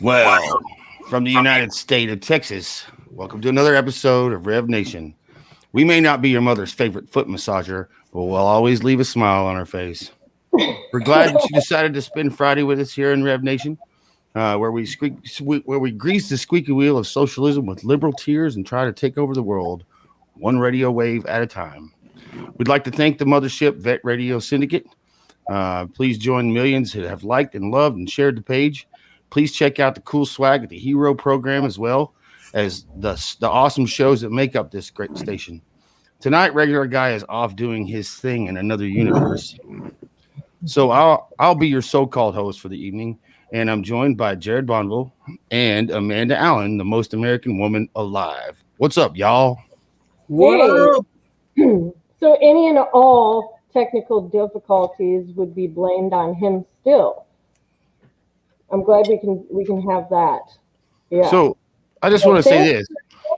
Well, from the United State of Texas, welcome to another episode of Rev Nation. We may not be your mother's favorite foot massager, but we'll always leave a smile on our face. We're glad that you decided to spend Friday with us here in Rev Nation, where we grease the squeaky wheel of socialism with liberal tears and try to take over the world, one radio wave at a time. We'd like to thank the mothership Vet Radio Syndicate. Please join millions who have liked and loved and shared the page. Please check out the cool swag at the Hero program as well as the awesome shows that make up this great station. Tonight, regular guy is off doing his thing in another universe. So I'll be your so-called host for the evening, and I'm joined by Jared Bonville and Amanda Allen, the most American woman alive. What's up, y'all? What up? So any and all technical difficulties would be blamed on him still. I'm glad we can have that. Yeah. So I just want to say this.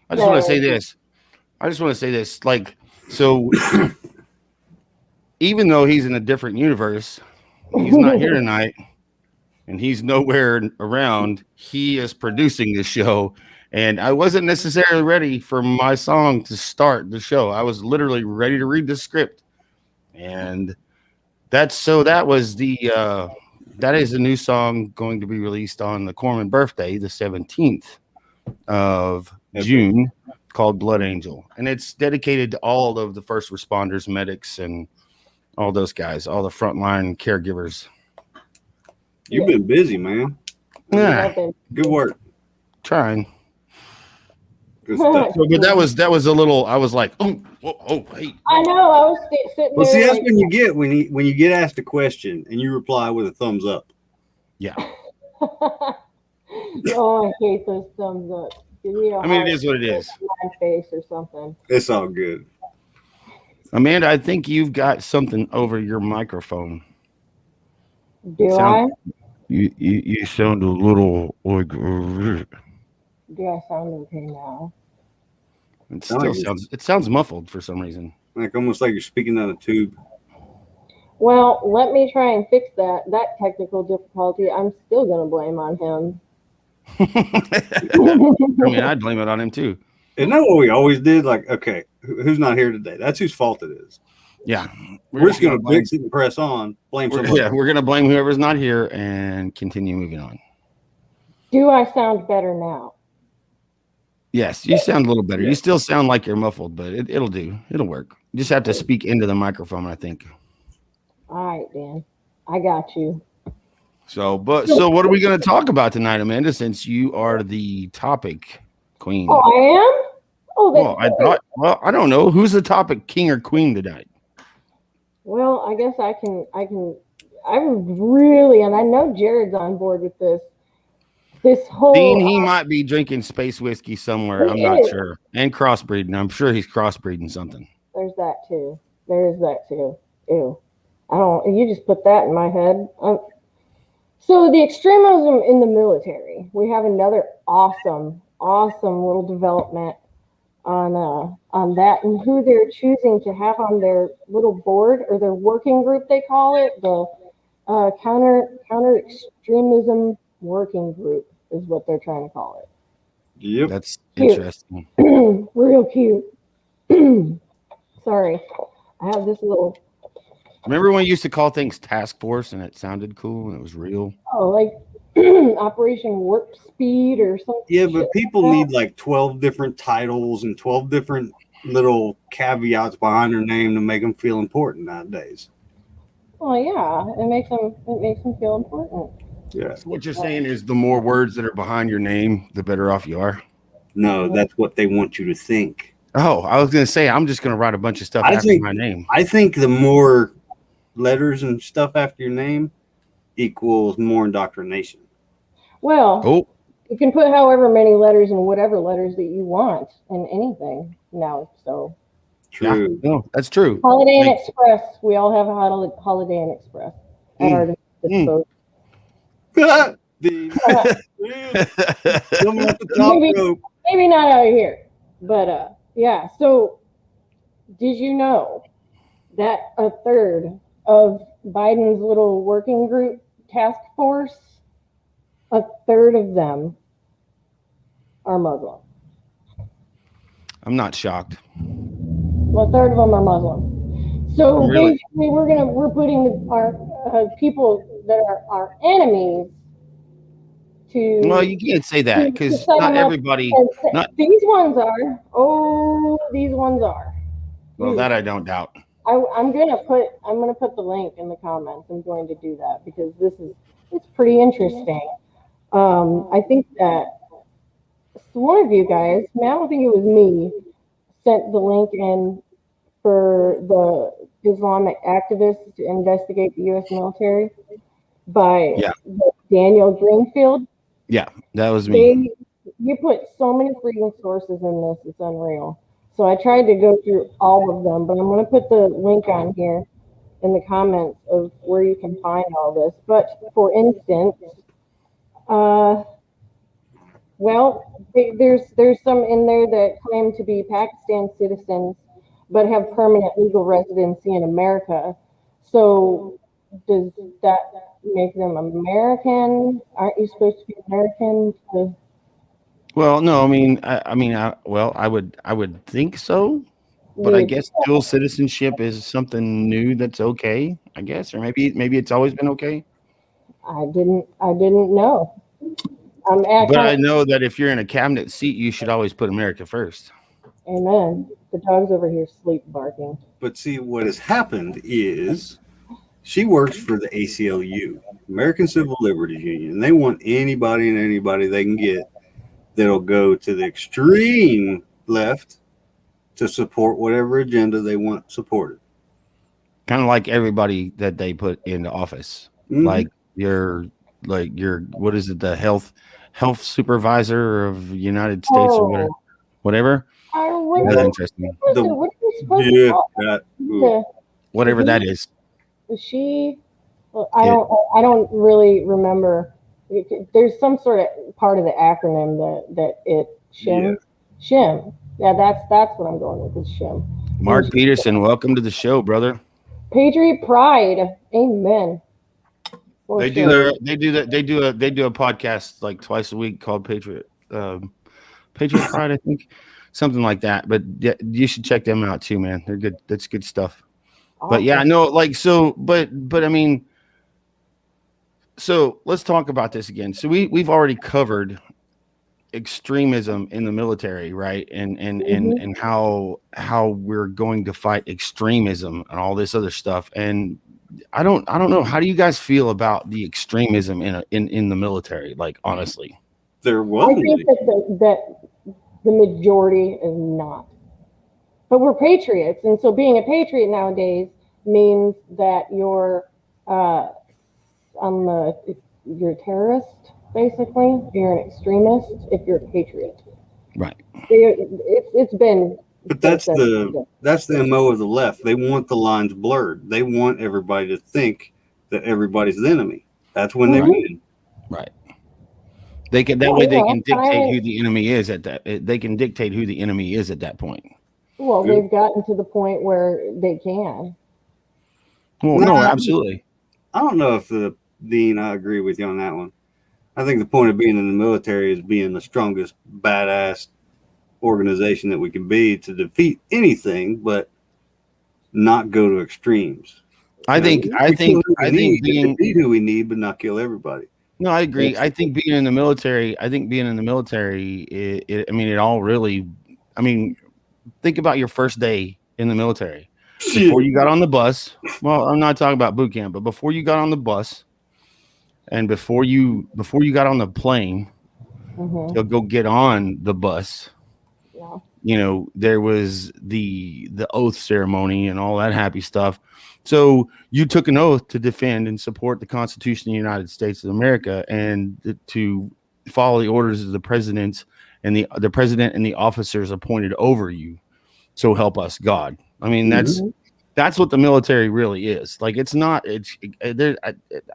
I just want to say this. Like, so even though he's in a different universe, he's not here tonight, and he's nowhere around. He is producing this show, and I wasn't necessarily ready for my song to start the show. I was literally ready to read the script, and that is a new song going to be released on the Corman birthday, the 17th of June, called Blood Angel, and it's dedicated to all of the first responders, medics, and all those guys, all the frontline caregivers. You've been busy, man. Yeah, good work. Trying. Good stuff. But that was a little. I was like, hey. I know. I was sitting there. Well, see, that's when you get when you get asked a question and you reply with a thumbs up. Yeah. Oh, I hate those thumbs up. I mean, it is what it is. My face or something. It's all good. Amanda, I think you've got something over your microphone. I? You sound a little like. Do I sound okay now? It sounds muffled for some reason. Like almost like you're speaking down a tube. Well, let me try and fix that technical difficulty. I'm still going to blame on him. I mean, I'd blame it on him too. Isn't that what we always did? Like, okay, who's not here today? That's whose fault it is. Yeah. We're just going to fix it and press on. Blame somebody. Yeah, we're going to blame whoever's not here and continue moving on. Do I sound better now? Yes, you sound a little better. You still sound like you're muffled, but it'll do. It'll work. You just have to speak into the microphone, I think. All right, Dan. I got you. So what are we going to talk about tonight, Amanda, since you are the topic queen? Oh, I am? Oh, I don't know. Who's the topic king or queen tonight? Well, I guess I'm really, and I know Jared's on board with this whole... Dean, he might be drinking space whiskey somewhere. I'm not sure. And crossbreeding. I'm sure he's crossbreeding something. There's that too. There is that too. Ew. You just put that in my head. So the extremism in the military, we have another awesome little development on that and who they're choosing to have on their little board or their working group, they call it, the counter extremism working group is what they're trying to call it. Yep. That's cute. Interesting. Real cute. Sorry. I have this little... Remember when you used to call things task force and it sounded cool and it was real? Oh, like Operation Warp Speed or something. Yeah, but people need like 12 different titles and 12 different little caveats behind their name to make them feel important nowadays. Well, yeah, it makes them feel important. Yeah. So what you're saying is the more words that are behind your name, the better off you are? No, that's what they want you to think. Oh, I was going to say, I'm just going to write a bunch of stuff after my name. I think the more letters and stuff after your name equals more indoctrination. Well, you can put however many letters and whatever letters that you want in anything now. So true. Yeah, no, that's true. Holiday Inn Express. We all have a Holiday Inn Express at our disposal. Maybe not out here, but yeah. So, did you know that a third of Biden's little working group task force a third of them are Muslim. I'm not shocked. Well, a third of them are Muslim. So Really? basically, we're putting our people that are our enemies Well, to you can't say that to because set not them up everybody. and say, Not these ones are. Oh, these ones are. well, Dude, that I don't doubt. I'm gonna put the link in the comments. I'm going to do that because it's pretty interesting. I think that one of you guys, I don't think it was me, sent the link in for the Islamic activists to investigate the U.S. military by Yeah, Daniel Greenfield. yeah, that was me. They You put so many freaking sources in this, it's unreal. So I tried to go through all of them, but I'm going to put the link on here in the comments of where you can find all this. But for instance, uh, there's some in there that claim to be Pakistan citizens but have permanent legal residency in America. So does that make them American? Aren't you supposed to be American to? Well, no, I would think so, but I You, guess dual citizenship is something new that's okay. I guess, or maybe it's always been okay. I didn't know. I But kind I of, know that if you're in a cabinet seat, you should always put America first. amen. The dog's over here sleep barking. But see, what has happened is she works for the ACLU, American Civil Liberties Union, and they want anybody and anybody they can get that'll go to the extreme left to support whatever agenda they want supported. Kind of like everybody that they put into office, Mm-hmm. like your what is it, the health supervisor of the United States or whatever. Oh, Whatever. I That's remember. interesting. What are we supposed to Yeah, call that. the Whatever that is. she? Well, It, I don't really remember. There's some sort of part of the acronym that it Yeah. shim. Yeah, that's what I'm going with is shim. Mark Peterson, welcome to the show, brother. Patriot pride. Amen. For They do sure. their they do a podcast like twice a week called Patriot Pride, I think, something like that. But yeah, you should check them out too, man. They're good. That's good stuff. But yeah, Awesome. no, like so, but I mean, so let's talk about this again. So we've already covered extremism in the military, right? And how we're going to fight extremism and all this other stuff. And I don't know. How do you guys feel about the extremism in the military? Like honestly. There I wasn't think any. that the majority is not. But we're patriots, and so being a patriot nowadays means that uh, on the you're a terrorist, basically. You're an extremist if you're a patriot. Right. It's been But said that's that. the MO of the left. They want the lines blurred. They want everybody to think that everybody's the enemy. That's when they win. Right. They can that Well, way they can but I dictate mean, who the enemy is at that. They can dictate who the enemy is at that point. well, Yeah. they've gotten to the point where they can. Well, no, Nah, absolutely. I don't know if the Dean. I agree with you on that one. I think the point of being in the military is being the strongest, badass organization that we can be to defeat anything, but not go to extremes. I You know, think I we kill think who we I think need to being defeat who we need, but not kill everybody. no, I agree. I think being in the military. I think being in the military. I mean, it all really. I mean, think about your first day in the military. Before you got on the bus. Well, I'm not talking about boot camp, but before you got on the bus, and before you got on the plane to Mm-hmm. go get on the bus, Yeah. there was the oath ceremony and all that happy stuff. So you took an oath to defend and support the Constitution of the United States of America and to follow the orders of the president and the president and the officers appointed over you. So help us God. I mean, Mhm. that's what the military really is. Like, it's not,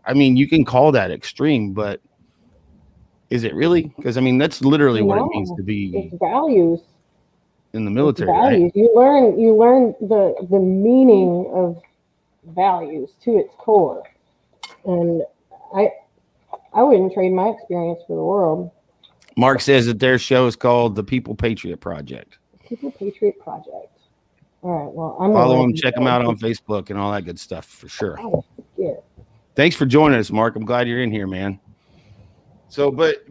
I mean, you can call that extreme, but is it really? Because I mean, that's literally what it means to No, it's be values. in the It's military, right? values. You learn the meaning of values to its core. And I I wouldn't trade my experience for the world. Mark says that their show is called the People Patriot Project. People Patriot Project. All right. Well, I'm Follow them, check them out on Facebook and all that good stuff for sure. Yeah. Thanks for joining us, Mark. I'm glad you're in here, man. So, but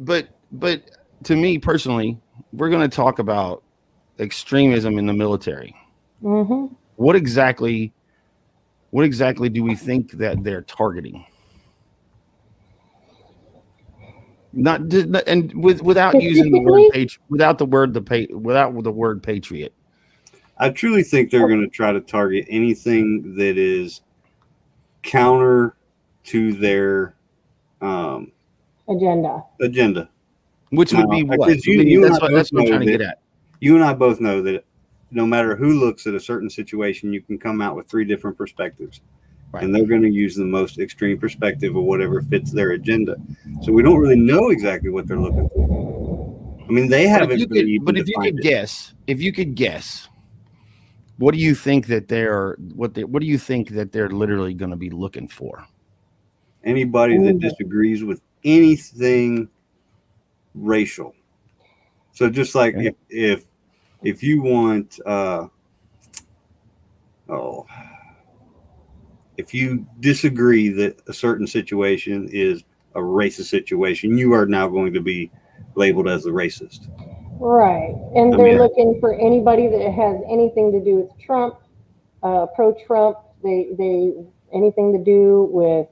to me personally, we're going to talk about extremism in the military. Mm-hmm. What exactly do we think that they're targeting? Without using the word patriot. I truly think they're going to try to target anything that is counter to their agenda. Which would be what? That's what I'm trying to get at. You and I both know that no matter who looks at a certain situation, you can come out with 3 different perspectives. Right. And they're going to use the most extreme perspective of whatever fits their agenda. So we don't really know exactly what they're looking for. I mean, they haven't. But if you could guess, what do you think that what do you think that they're literally going to be looking for? Anybody that disagrees with anything racial. So just like if you want if you disagree that a certain situation is a racist situation, you are now going to be labeled as a racist. Right. And they're looking for anybody that has anything to do with Trump, pro-Trump, they anything to do with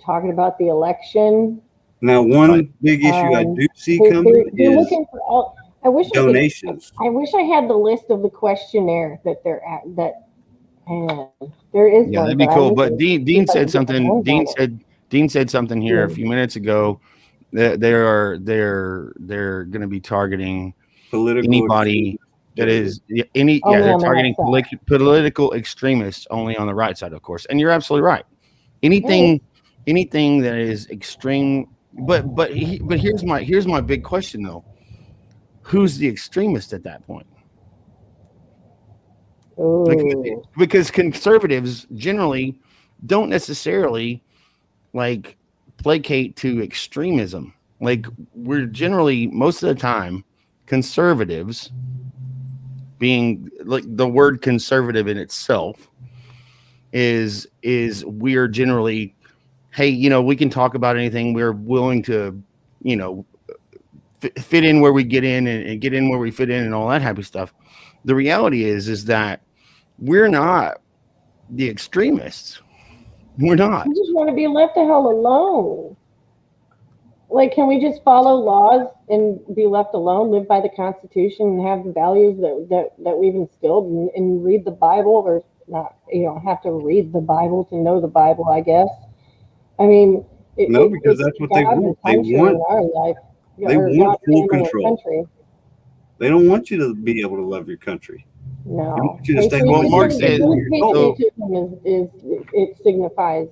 talking about the election. Now, one big issue I do see coming they're is looking for all. donations. I wish I had the list of the questionnaire that they're at. And there is one. Yeah, that'd be cool. But Dean said something. Dean said something here a few minutes ago. That they're going to be targeting anybody that is they're targeting political extremists only on the right side, of course. And you're absolutely right. Anything that is extreme. But here's my big question though. Who's the extremist at that point? Because conservatives generally don't necessarily like placate to extremism. Like we're generally most of the time conservatives, being like the word conservative in itself is we're generally, hey, we can talk about anything. We're willing to, fit in where we get in and get in where we fit in and all that happy stuff. The reality is that we're not the extremists. We're not. We just want to be left the hell alone. Like, can we just follow laws and be left alone, live by the Constitution, and have the values that we've instilled, and read the Bible, or not? You don't have to read the Bible to know the Bible, I guess. I mean, because that's what they want. They want full control. They don't want you to be able to love your country. No. They want you to stay home. Mark said it signifies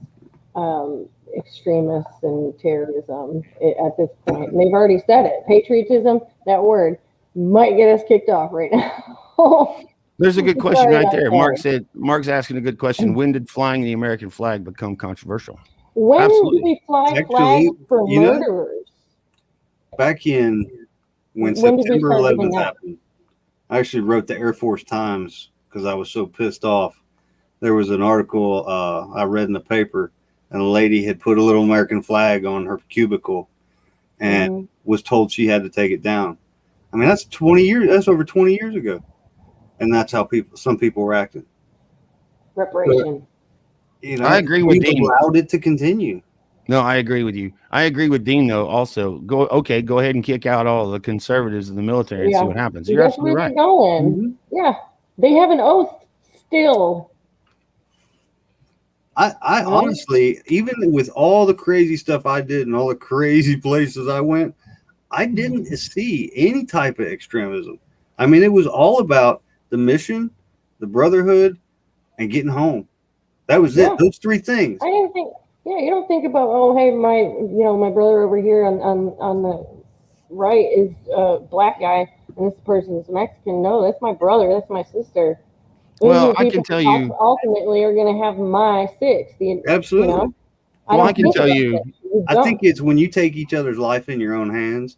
extremists and terrorism at this point. And they've already said it. Patriotism, that word, might get us kicked off right now. There's a good question right there. Mark's asking a good question. When did flying the American flag become controversial? When did we fly flags for murderers? Back when September 11th happened, I actually wrote the Air Force Times because I was so pissed off. There was an article I read in the paper, and a lady had put a little American flag on her cubicle and was told she had to take it down. I mean, that's 20 years. That's over 20 years ago. And that's how some people were acting. Reparation. But, I agree with Dean. Allowed it to continue. No, I agree with you. I agree with Dean, though, also. Go ahead and kick out all the conservatives in the military and see what happens. You're absolutely right. Going. Mm-hmm. Yeah. They have an oath still. I honestly, even with all the crazy stuff I did and all the crazy places I went, I didn't see any type of extremism. I mean, it was all about the mission, the brotherhood, and getting home. That was it. Those 3 things. I didn't think. Yeah, you don't think about, hey, my brother over here on the right is a black guy and this person is Mexican. No, that's my brother. That's my sister. Well, I can tell you, ultimately are going to have my 6. Absolutely. I can tell you, I think it's when you take each other's life in your own hands,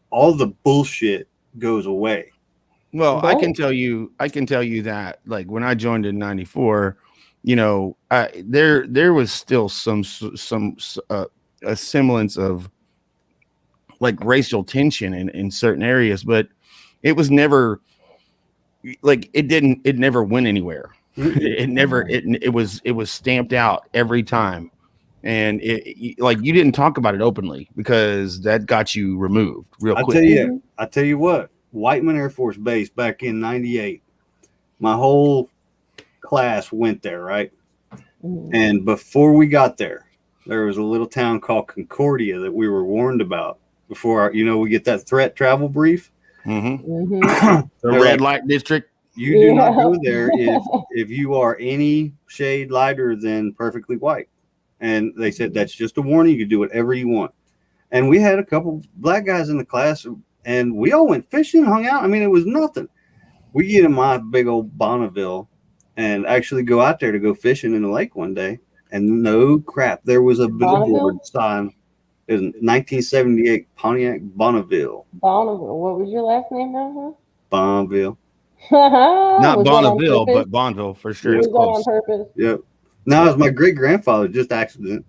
all the bullshit goes away. Well, Right. I can tell you that, like, when I joined in '94, you know, there was still a semblance of like racial tension in certain areas, but it was never like it never went anywhere. It was stamped out every time, and like you didn't talk about it openly because that got you removed real quick. I tell you what, Whiteman Air Force Base back in '98, my whole class went there, right? And before we got there, there was a little town called Concordia that we were warned about before we get that threat travel brief. The red light district. You do not go there if you are any shade lighter than perfectly white. And they said that's just a warning. You can do whatever you want. And we had a couple black guys in the class, and we all went fishing, hung out. I mean, it was nothing. We get in my big old Bonneville and actually go out there to go fishing in the lake one day. And no crap, there was a billboard sign in 1978 Pontiac Bonneville. Bonneville. What was your last name now, Bonneville. Not Bonneville, but Bonneville for sure. Was It's that on close. purpose? Yep. No, it was my great grandfather, just accident.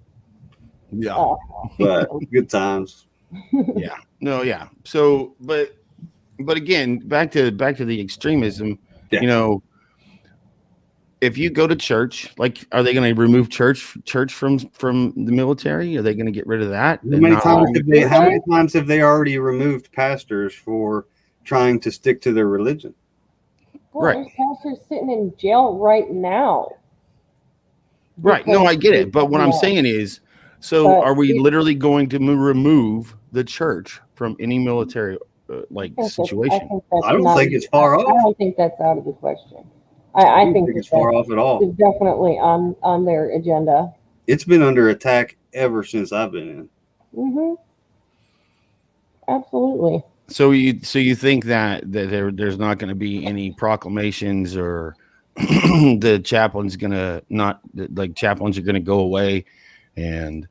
Yeah. Oh. But good times. Yeah. No, yeah. So, but again, back to the extremism, Yeah. you know, if you go to church, like, are they going to remove church from the military? Are they going to get rid of that? How many times have they already removed pastors for trying to stick to their religion? Well, Right. There's pastors sitting in jail right now. Right. No, I get it. But what I'm saying is, so are we literally going to remove the church from any military situation? I don't think it's far off. I don't think that's out of the question. I think it's far off at all. It's definitely on their agenda. It's been under attack ever since I've been in. Absolutely. So you think that there's not going to be any proclamations, or the chaplain's gonna chaplains are going to go away, and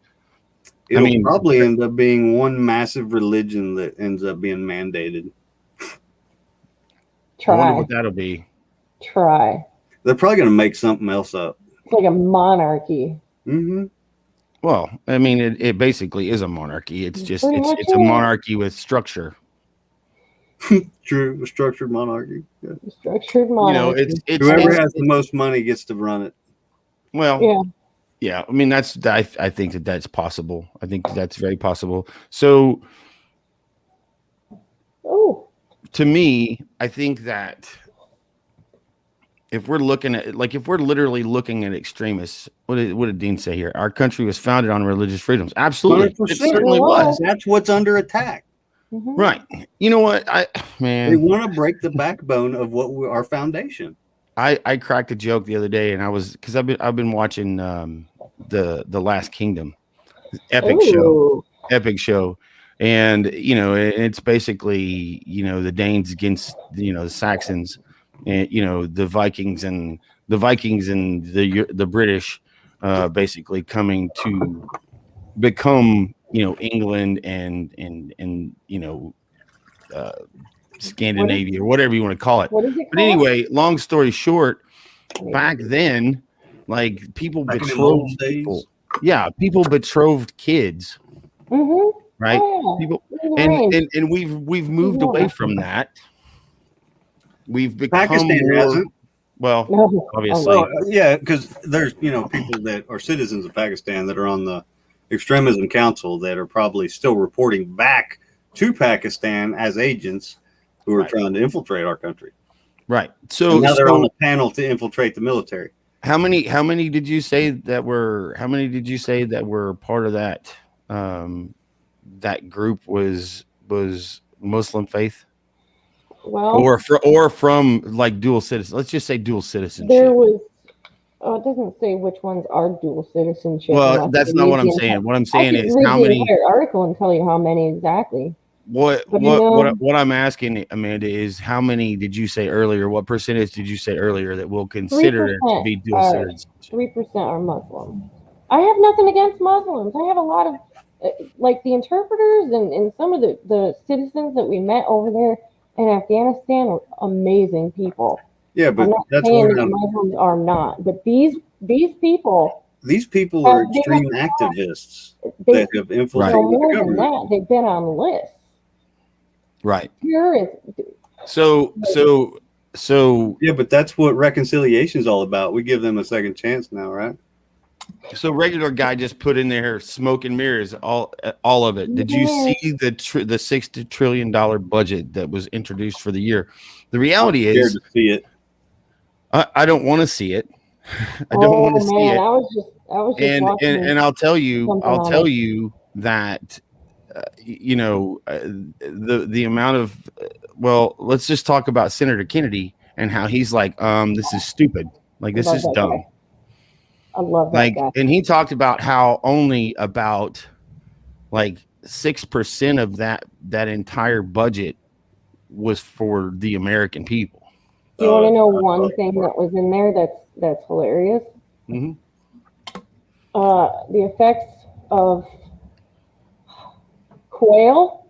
It'll probably end up being one massive religion that ends up being mandated. I wonder what that'll be. They're probably going to make something else up. It's like a monarchy. Well, I mean, it basically is a monarchy. It's just it's a monarchy with structure. True, a structured monarchy. Yeah. Structured monarchy. You know, it's whoever has the most money gets to run it. Well, yeah. I mean, I think that's possible. I think that's very possible. So, to me, I think that if we're literally looking at extremists, what did Dean say here? Our country was founded on religious freedoms. Absolutely. 100%. It certainly was. That's what's under attack. Right. You know what? They want to break the backbone of our foundation. I cracked a joke the other day, and I was, because I've been watching the Last Kingdom, epic show. And it's basically the Danes against the Saxons, and the Vikings and the British basically coming to become England and Scandinavia, or whatever you want to call it. What is it called? But anyway, long story short, back then, like, people betrothed people. Yeah, people betrothed kids. Right? Yeah. People, and we've moved away from that. We've become Pakistan hasn't. Well, obviously. Well, yeah, because there's people that are citizens of Pakistan that are on the Extremism Council that are probably still reporting back to Pakistan as agents who are trying to infiltrate our country. Right. So now they're on the panel to infiltrate the military. How many did you say that were part of that that group was Muslim faith? Well, or from like dual citizen. Let's just say dual citizenship. There was. Oh, it doesn't say which ones are dual citizenship. Well, that's not what I'm saying. What I'm saying is how many. I can read the article and tell you how many exactly. What I'm asking, Amanda, is how many did you say earlier? What percentage did you say earlier that will consider it to be dual citizenship? 3% are Muslim. I have nothing against Muslims. I have a lot of like the interpreters and some of the citizens that we met over there in Afghanistan are amazing people. Yeah, but I'm not that's saying what that Muslims are not, but these people, these people are they extreme activists they that have infiltrated know more the than government. that. They've been on lists. Right. Terrorists. So Yeah, but that's what reconciliation is all about. We give them a second chance now, right? So regular guy just put in there smoke and mirrors, all of it. Did you see the $60 trillion budget that was introduced for the year? The reality I'm scared is, to see it. I don't want to see it. I don't want to see it. I was just watching And I'll tell you that the amount of well, let's just talk about Senator Kennedy and how he's like, this is stupid. Like, this is dumb. Guy. I love that like guy. And he talked about how only about like 6% of that entire budget was for the American people. Do you want to know one thing that was in there that's hilarious? Mm-hmm. The effects of quail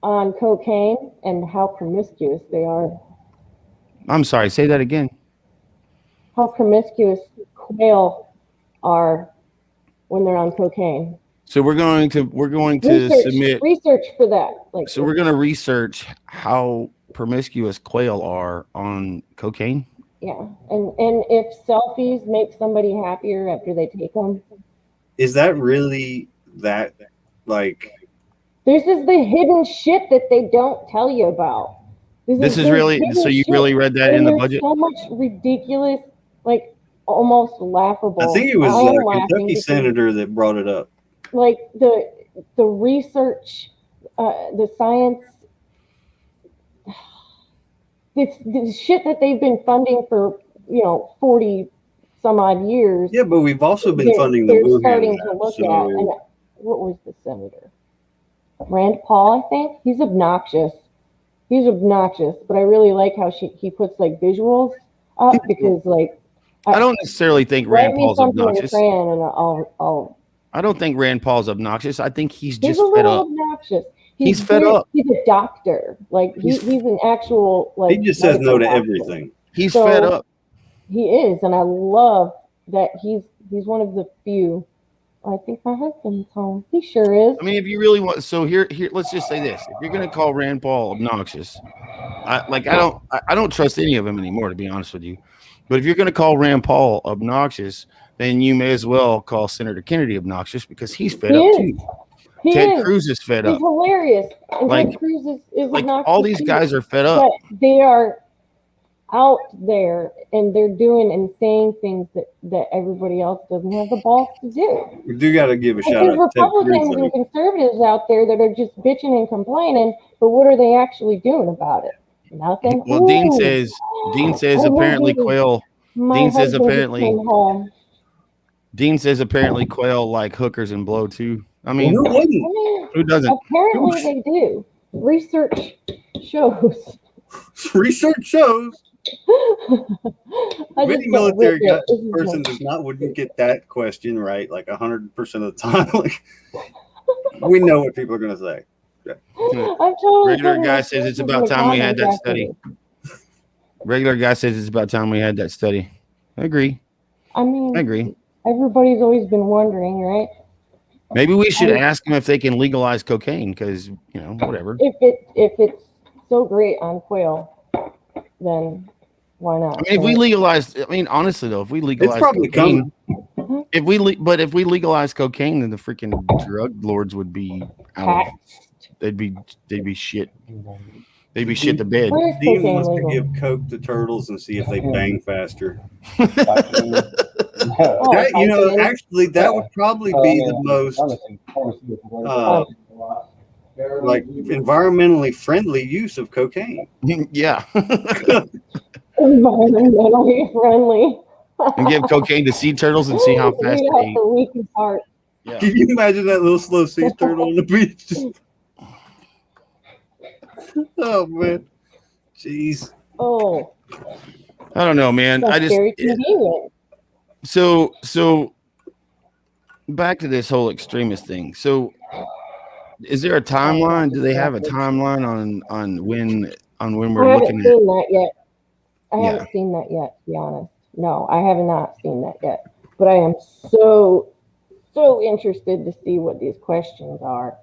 on cocaine and how promiscuous they are. I'm sorry, say that again. How promiscuous quail are when they're on cocaine. So we're going to submit research for that. So we're going to research how promiscuous quail are on cocaine. Yeah, and if selfies make somebody happier after they take them. Is that really that like? This is the hidden shit that they don't tell you about. This is really so you really read that in the budget? So much ridiculous, like almost laughable. I think it was a Kentucky senator that brought it up. Like the research, the science, the shit that they've been funding for 40 some odd years. Yeah, but we've also been funding the Wuhan starting to look at. And what was the senator? Rand Paul, I think. He's obnoxious. But I really like how he puts like visuals up because like I don't necessarily think Rand Paul's obnoxious. I don't think Rand Paul's obnoxious. I think he's just a little fed up. Obnoxious. He's fed up. He's a doctor. Like he's an actual like. He just says no to everything. He's fed up. He is, and I love that he's one of the few. I think my husband's home. He sure is. I mean, if you really want, so here, let's just say this: if you're going to call Rand Paul obnoxious, I don't trust any of them anymore, to be honest with you. But if you're going to call Rand Paul obnoxious, then you may as well call Senator Kennedy obnoxious because he's fed up too. Ted Cruz is fed up. He's hilarious. And Ted Cruz is like obnoxious all these guys are fed up. But they are out there and they're doing and saying things that everybody else doesn't have the balls to do. We do got to give a shout out to Republicans and conservatives out there that are just bitching and complaining, but what are they actually doing about it? Nothing. Well, Dean says apparently quail. Dean says apparently quail like hookers and blow too. I mean, who doesn't? Apparently they do. Research shows. Research shows. Many military person wouldn't get that question right like 100% of the time. Like we know what people are going to say. Yeah. Regular guy says it's about time we had that study. Regular guy says it's about time we had that study. I agree. I agree. Everybody's always been wondering, right? Maybe we should ask them if they can legalize cocaine because whatever. If it's so great on quail, then why not? I mean, if we legalize, honestly though, if we legalize cocaine, if we legalize cocaine, then the freaking drug lords would be out. They'd be shit. They'd be shit to bed. Dean wants to give coke to turtles and see if they bang faster. Actually, that would probably be the most like environmentally friendly use of cocaine. Yeah. Environmentally friendly. And give cocaine to sea turtles and see how fast they eat. The weakest part. Yeah. Can you imagine that little slow sea turtle on the beach? Oh man, jeez. Oh. I don't know, man. That's very convenient. So back to this whole extremist thing. So, is there a I got timeline? Do they have a distracted. timeline on when I we're haven't looking at? seen that yet. I Yeah, haven't seen that yet, to be honest. No, I have not seen that yet. But I am so interested to see what these questions are.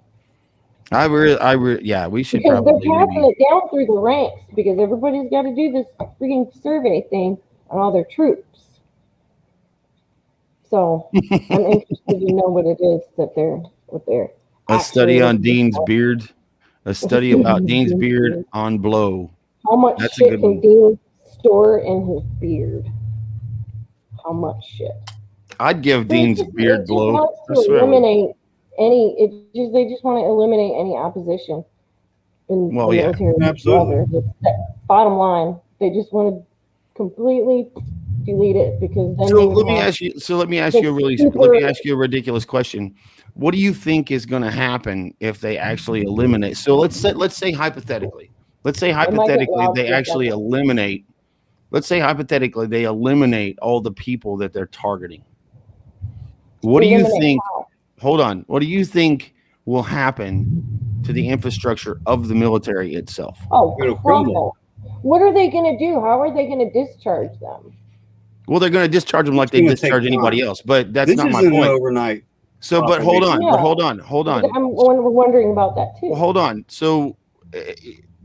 yeah. We should Because they're probably passing maybe. it down through the ranks because everybody's got to do this freaking survey thing on all their troops. So I'm interested to know what it is that they're A actually study on looking Dean's for. beard. A study about Dean's beard on blow. How much That's a shit good can one. Dean store in his beard? How much shit? I'd give So Dean's beard it just blow. wants I to swear I would. eliminate they just want to eliminate any opposition in the Well, yeah. military Absolutely. whatsoever. Bottom line, they just want to completely delete it because then So they would let me have ask you. So let me ask the you a let super. me ask you a ridiculous question. What do you think is going to happen if they actually eliminate? So let's say hypothetically. Let's say It might get hypothetically loud they for a actually second. eliminate. Let's say hypothetically they eliminate all the people that they're targeting. What do you Eliminate think? how? Hold on. What do you think will happen to the infrastructure of the military itself? Oh, It'll crumble. crumble. What are they going to do? How are they going to discharge them? Well, they're going to discharge them like It's they going to take discharge anybody time. else, but that's This not my isn't an point. overnight So, propagation. Yeah, hold on. I'm wondering about that Well, too. hold on. So,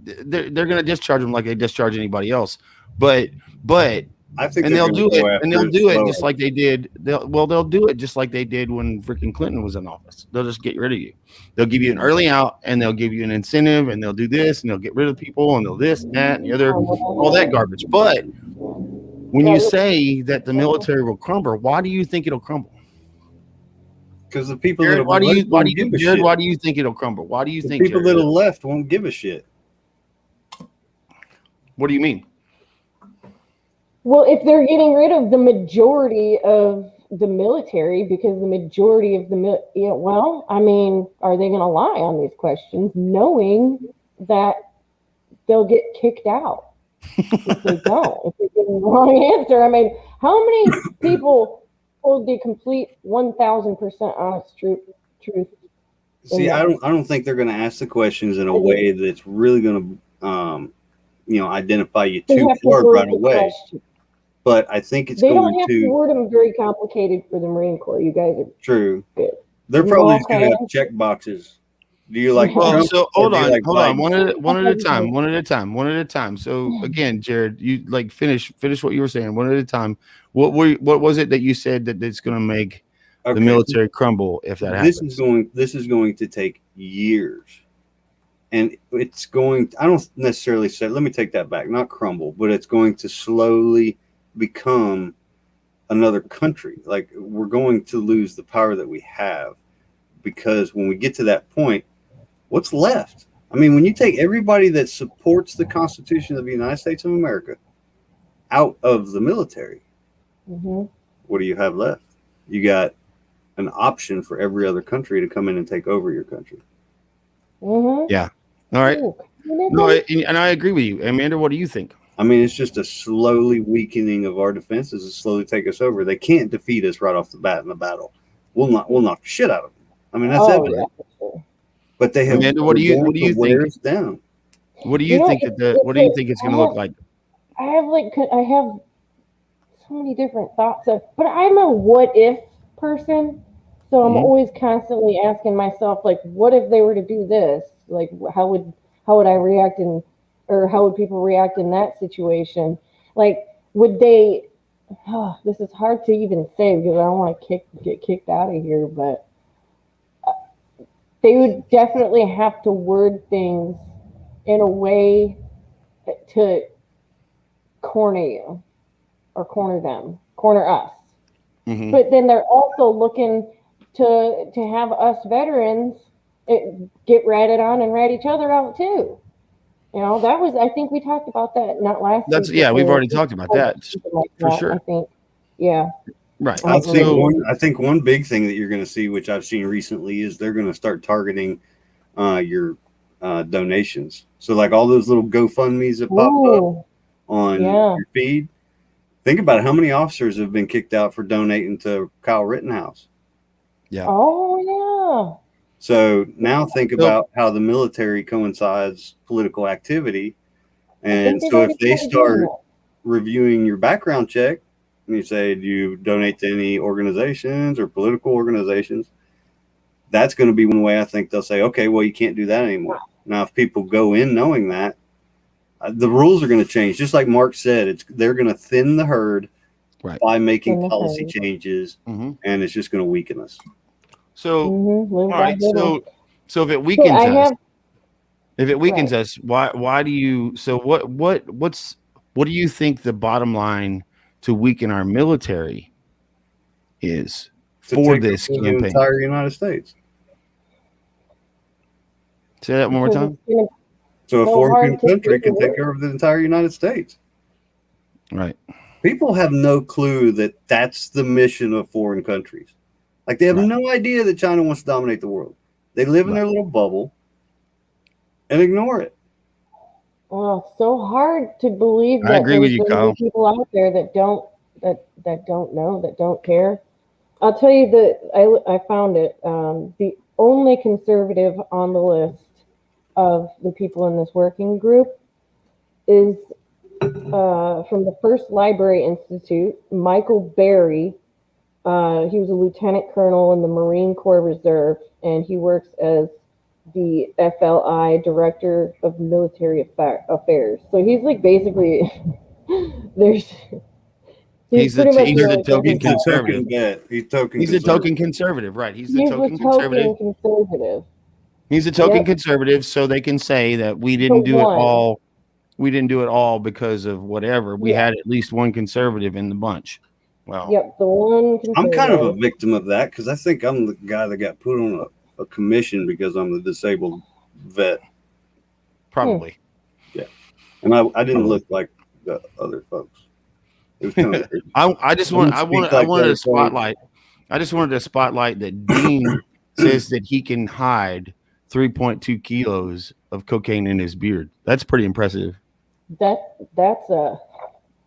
they're going to discharge them like they discharge anybody else, but but I think and they're they'll going to do go it, and after they'll it do it just slower. like they did. They'll do it just like they did when freaking Clinton was in office. They'll just get rid of you. They'll give you an early out, and they'll give you an incentive, and they'll do this, and they'll get rid of people, and they'll this, that, and the other, all that garbage. But when Yeah, you say that the military will crumble, why do you think it'll crumble? Because the people that Jared, have left won't give a shit. why do you think it'll crumble? Why do you The think, people Jared? that have left won't give a shit. What do you mean? well, if they're getting rid of the majority of the military, because the majority of well, I mean, are they going to lie on these questions, knowing that they'll get kicked out if they don't? If they give the wrong answer, I mean, how many people told the complete 1,000% honest truth in See, I this? don't think they're going to ask the questions in a I mean, way that's really going to, identify you they too have to hard word right the away. question. But I think it's They don't going have to to word them very complicated for the Marine Corps. You guys are true. good. They're You probably just going to okay? have check boxes. Do you like Well, Yeah. Trump so or do you like hold on, Biden? one at a time, one at a time. So again, Jared, you like finish what you were saying, one at a time. What was it that you said that it's going to make the Okay, military crumble if that happens? this is going to take years. And it's going, I don't necessarily say, let me take that back, not crumble, but it's going to slowly become another country. Like we're going to lose the power that we have because when we get to that point, what's left? I mean, when you take everybody that supports the Constitution of the United States of America out of the military, Mm-hmm. what do you have left? You got an option for every other country to come in and take over your country. Mm-hmm. Yeah. All right. Ooh, No, communism? and I agree with you, Amanda. What do you think? I mean, it's just a slowly weakening of our defenses to slowly take us over. They can't defeat us right off the bat in the battle. We'll knock the shit out of them. I mean, that's Oh yeah, evident. for sure. But Amanda, they're going what do to you wear think? us down. What do You you know, think what do you think it's I going to look like? have so many different thoughts of, but I'm a what if person, so I'm Mhm. always constantly asking myself, like, what if they were to do this? Like, how would I react in, or how would people react in that situation? Like, would they? Oh, this is hard to even say because I don't want to get kicked out of here, but they would definitely have to word things in a way to corner you or corner them, corner us. Mhm. But then they're also looking to have us veterans get ratted on and rat each other out too. You know, that was I think we talked about that not last That's week, but yeah, we've the already week talked about before, that something like for that. I sure. think, yeah, Right. I don't So remember. I think one big thing that you're going to see, which I've seen recently, is they're going to start targeting your donations. So, like all those little GoFundmes that pop up Ooh, on yeah, your feed. Think about how many officers have been kicked out for donating to Kyle Rittenhouse. Yeah. Oh So now think So about how the military coincides political activity. yeah. I think And they've so if already they started doing start that. reviewing your background check and you say, do you donate to any organizations or political organizations? That's going to be one way I think they'll say, okay, well, you can't do that anymore. Now, if people go in knowing that, the rules are going to change. Just like Mark said, they're going to thin the herd right. by making Thin the policy herd. changes, hmm and it's just going to weaken us. So Little all by right. little. So if it So weakens I us, have right. why do you? So what do you think the bottom line to weaken our military is To for take this over the campaign? entire United States. Say that one more Because it's time. gonna be So a so foreign hard to country take can take away. over the entire United States. Right. People have no clue that that's the mission of foreign countries. Like they have Right. no idea that China wants to dominate the world. They live in Right. their little bubble and ignore it. Well, it's so hard to believe I that agree with there's you, going to be Kyle. people out there that don't know, that don't care. I'll tell you that I found it. The only conservative on the list of the people in this working group is from the First Library Institute, Michael Berry. He was a lieutenant colonel in the Marine Corps Reserve, and he works as the FLI Director of Military Affairs. So he's like basically there's he's pretty much He's the the only token person. He's the conservative. token vet. He's token He's a conservative. token conservative, right? He's the He's the token conservative. token conservative. He's a token Yep, conservative, so they can say that we the didn't do it one. all. We didn't do it all because of whatever. We Yeah, had at least one conservative in the bunch. Well, yep, the one I'm kind of a conservative. victim of that because I think I'm the guy that got put on a commission because I'm the disabled vet. probably. Yeah. And I didn't Probably. look like the other folks. It was kind of weird. I just I don't want speak I like wanted other to folks. spotlight. I just wanted to spotlight that Dean says that he can hide 3.2 kilos of cocaine in his beard. That's pretty impressive. That's a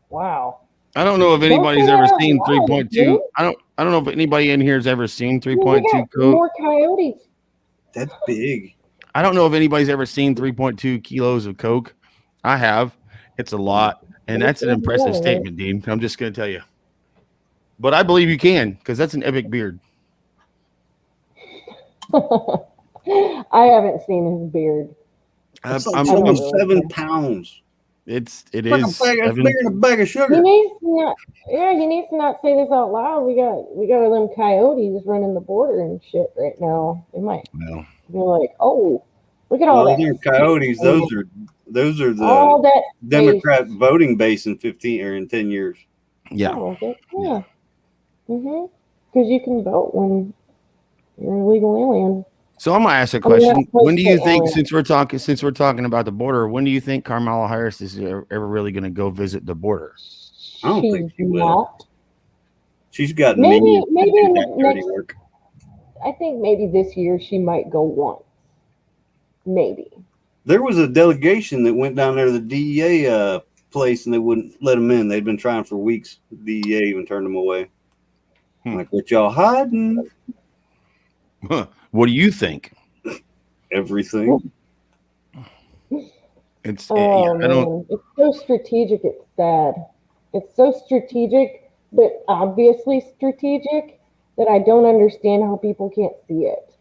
wow. I don't know if Don't say anybody's ever that out seen loud, dude. 3.2. I don't know if anybody in here has ever seen I mean, we 3.2 got coke. more coyotes. That's big. I don't know if anybody's ever seen 3.2 kilos of coke. I have. It's a lot. And that's an impressive statement, Dean. I'm just going to tell you. But I believe you can because that's an epic beard. I haven't seen his beard. It's I'm, like I don't really 27 care. pounds. it It's like a is bag. It's 7. bigger than a bag of He sugar. needs to not. Yeah, he needs to not say this out loud. We got them coyotes running the border and shit right now. They might Well, be like, oh, look at all Well, that. those are coyotes. Those are the All that Democrat space. voting base in 15 or in 10 years. yeah. Oh, okay. Yeah. Yeah. Because you can vote when you're an illegal alien. So I'm gonna ask a I mean, you're not question. supposed When to do say you think, alien. since we're talking about the border, when do you think Kamala Harris is ever really going to go visit the border? I don't She's think she will. not. She's got Maybe minions to maybe do in that the dirty next. work. I think maybe this year she might go once. Maybe. There was a delegation that went down there to the DEA place and they wouldn't let them in. They'd been trying for weeks. The DEA even turned them away. Like, what y'all hiding? What do you think? Everything. It's Oh I don't. man, it's so strategic. It's sad. It's so strategic, but obviously strategic that I don't understand how people can't see it.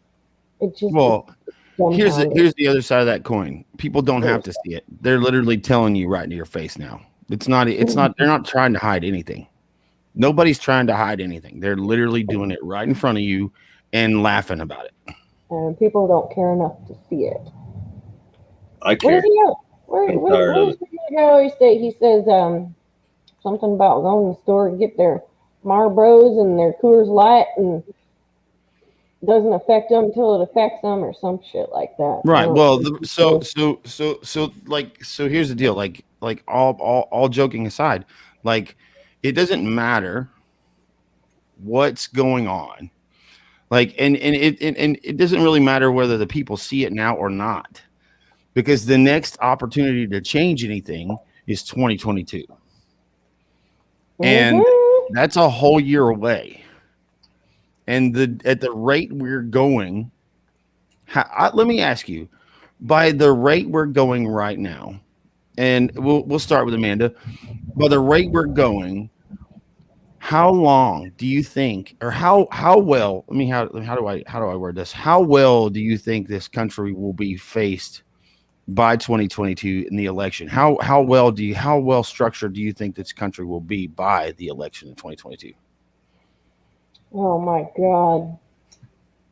It just Well, it's here's the other side of that coin. People don't have to see it. They're literally telling you right in your face now. It's not. They're not trying to hide anything. Nobody's trying to hide anything. They're literally doing it right in front of you and laughing about it. And people don't care enough to see it. I What care. does he have? I'm tired of What does the guy always say? He says something about going to the store and get their Marlboros and their Coors Light and doesn't affect them until it affects them or some shit like that. Right. Well, So so here's the deal. Like all joking aside, like it doesn't matter what's going on. Like and it doesn't really matter whether the people see it now or not, because the next opportunity to change anything is 2022, and that's a whole year away. and at the rate we're going, let me ask you, by the rate we're going right now, and we'll start with Amanda. By the rate we're going, how long do you think, or how well? I mean, how do I word this? How well do you think this country will be faced by 2022 in the election? How well structured do you think this country will be by the election in 2022? Oh my God.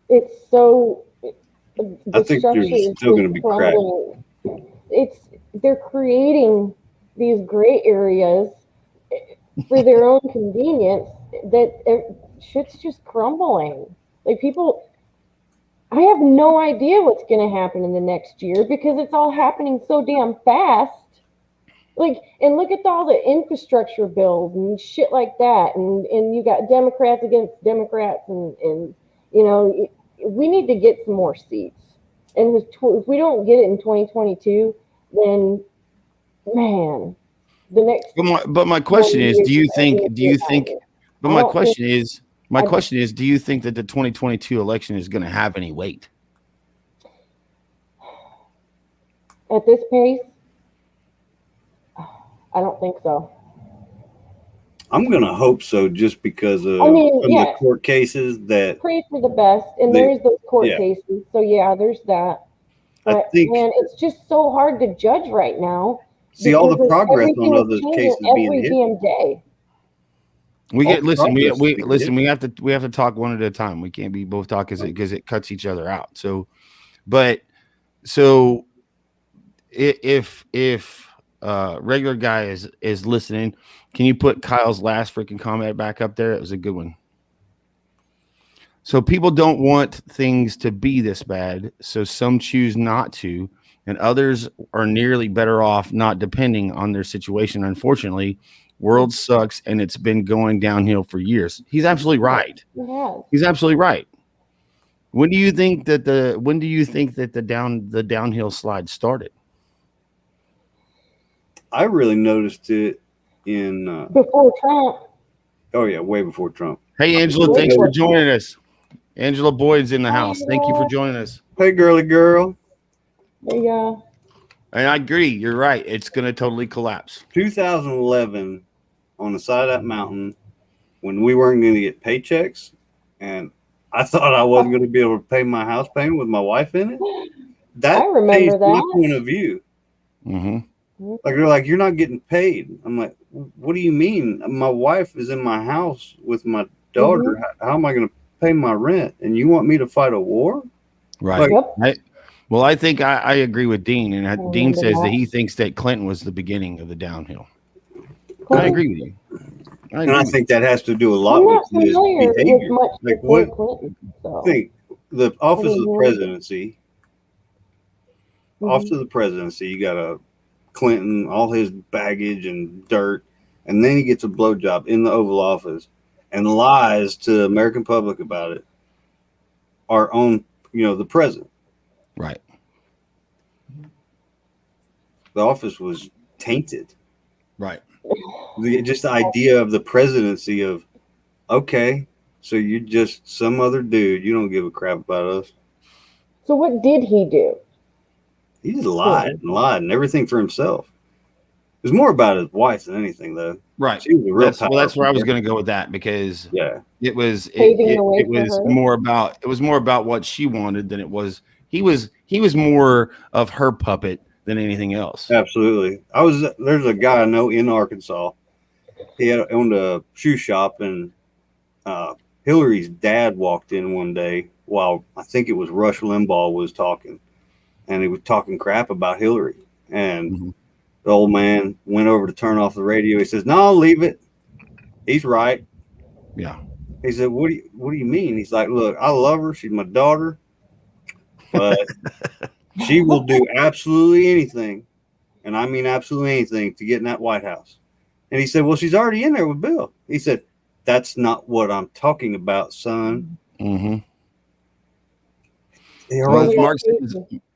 It's so I the think structure there's is still going to just be crack. crumbling. They're creating these gray areas for their own convenience that shit's just crumbling. Like people, I have no idea what's going to happen in the next year because it's all happening so damn fast. Like, and look at all the infrastructure bills and shit like that, and you got Democrats against Democrats, and you know, we need to get some more seats. And if we don't get it in 2022, then man, the next But my 20 question is, years is going to be a nightmare. but I my don't think question is, do you think that the 2022 election is going to have any weight? at this pace, I don't think so. I'm going to hope so, just because of I mean, some of the court cases that pray for the best, and there's those court cases. So yeah, there's that. But man, it's just so hard to judge right now. See all the progress on those cases being every hit. damn day. We have to talk one at a time. We can't be both talking because it cuts each other out. So if regular guy is listening, can you put Kyle's last freaking comment back up there? It was a good one. So people don't want things to be this bad, so some choose not to, and others are nearly better off not depending on their situation. Unfortunately, world sucks, and it's been going downhill for years. He's absolutely right. He's absolutely right. When do you think that the downhill slide started? I really noticed it in before Trump. Oh yeah, way before Trump. Hey Angela, thanks for joining us. Angela Boyd's in the house. Thank you for joining us. Hey girly girl. There you go. And I agree. You're right. It's going to totally collapse. 2011, on the side of that mountain, when we weren't going to get paychecks, and I thought I wasn't going to be able to pay my house payment with my wife in it. That I remember that. My point of view. Mm-hmm. Like they're like, you're not getting paid. I'm like, what do you mean? My wife is in my house with my daughter. Mm-hmm. How am I going to pay my rent? And you want me to fight a war? Right. Well, I think I agree with Dean, and Dean says that he thinks that Clinton was the beginning of the downhill. I agree with you. I think that has to do a lot with his behavior. Like what? Clinton, so. I think the office of the presidency. Mm-hmm. Office of the presidency, you got a Clinton, all his baggage and dirt, and then he gets a blowjob in the Oval Office and lies to the American public about it. Our own, the president. Right. The office was tainted. Right. Just the idea of the presidency of, okay, so you're just some other dude. You don't give a crap about us. So what did he do? He just lied and everything for himself. It was more about his wife than anything, though. Right. She was a real that's where I was going to go with that, because it was more about what she wanted than it was. He was more of her puppet than anything else. Absolutely. There's a guy I know in Arkansas. He owned a shoe shop, and Hillary's dad walked in one day while I think it was Rush Limbaugh was talking, and he was talking crap about Hillary. And the old man went over to turn off the radio. He says, "No, leave it. He's right." Yeah. He said, "What do you mean?" He's like, "Look, I love her. She's my daughter, but she will do absolutely anything, and I mean absolutely anything, to get in that White House." And he said, "Well, she's already in there with Bill." He said, "That's not what I'm talking about, son." Mm-hmm. Well,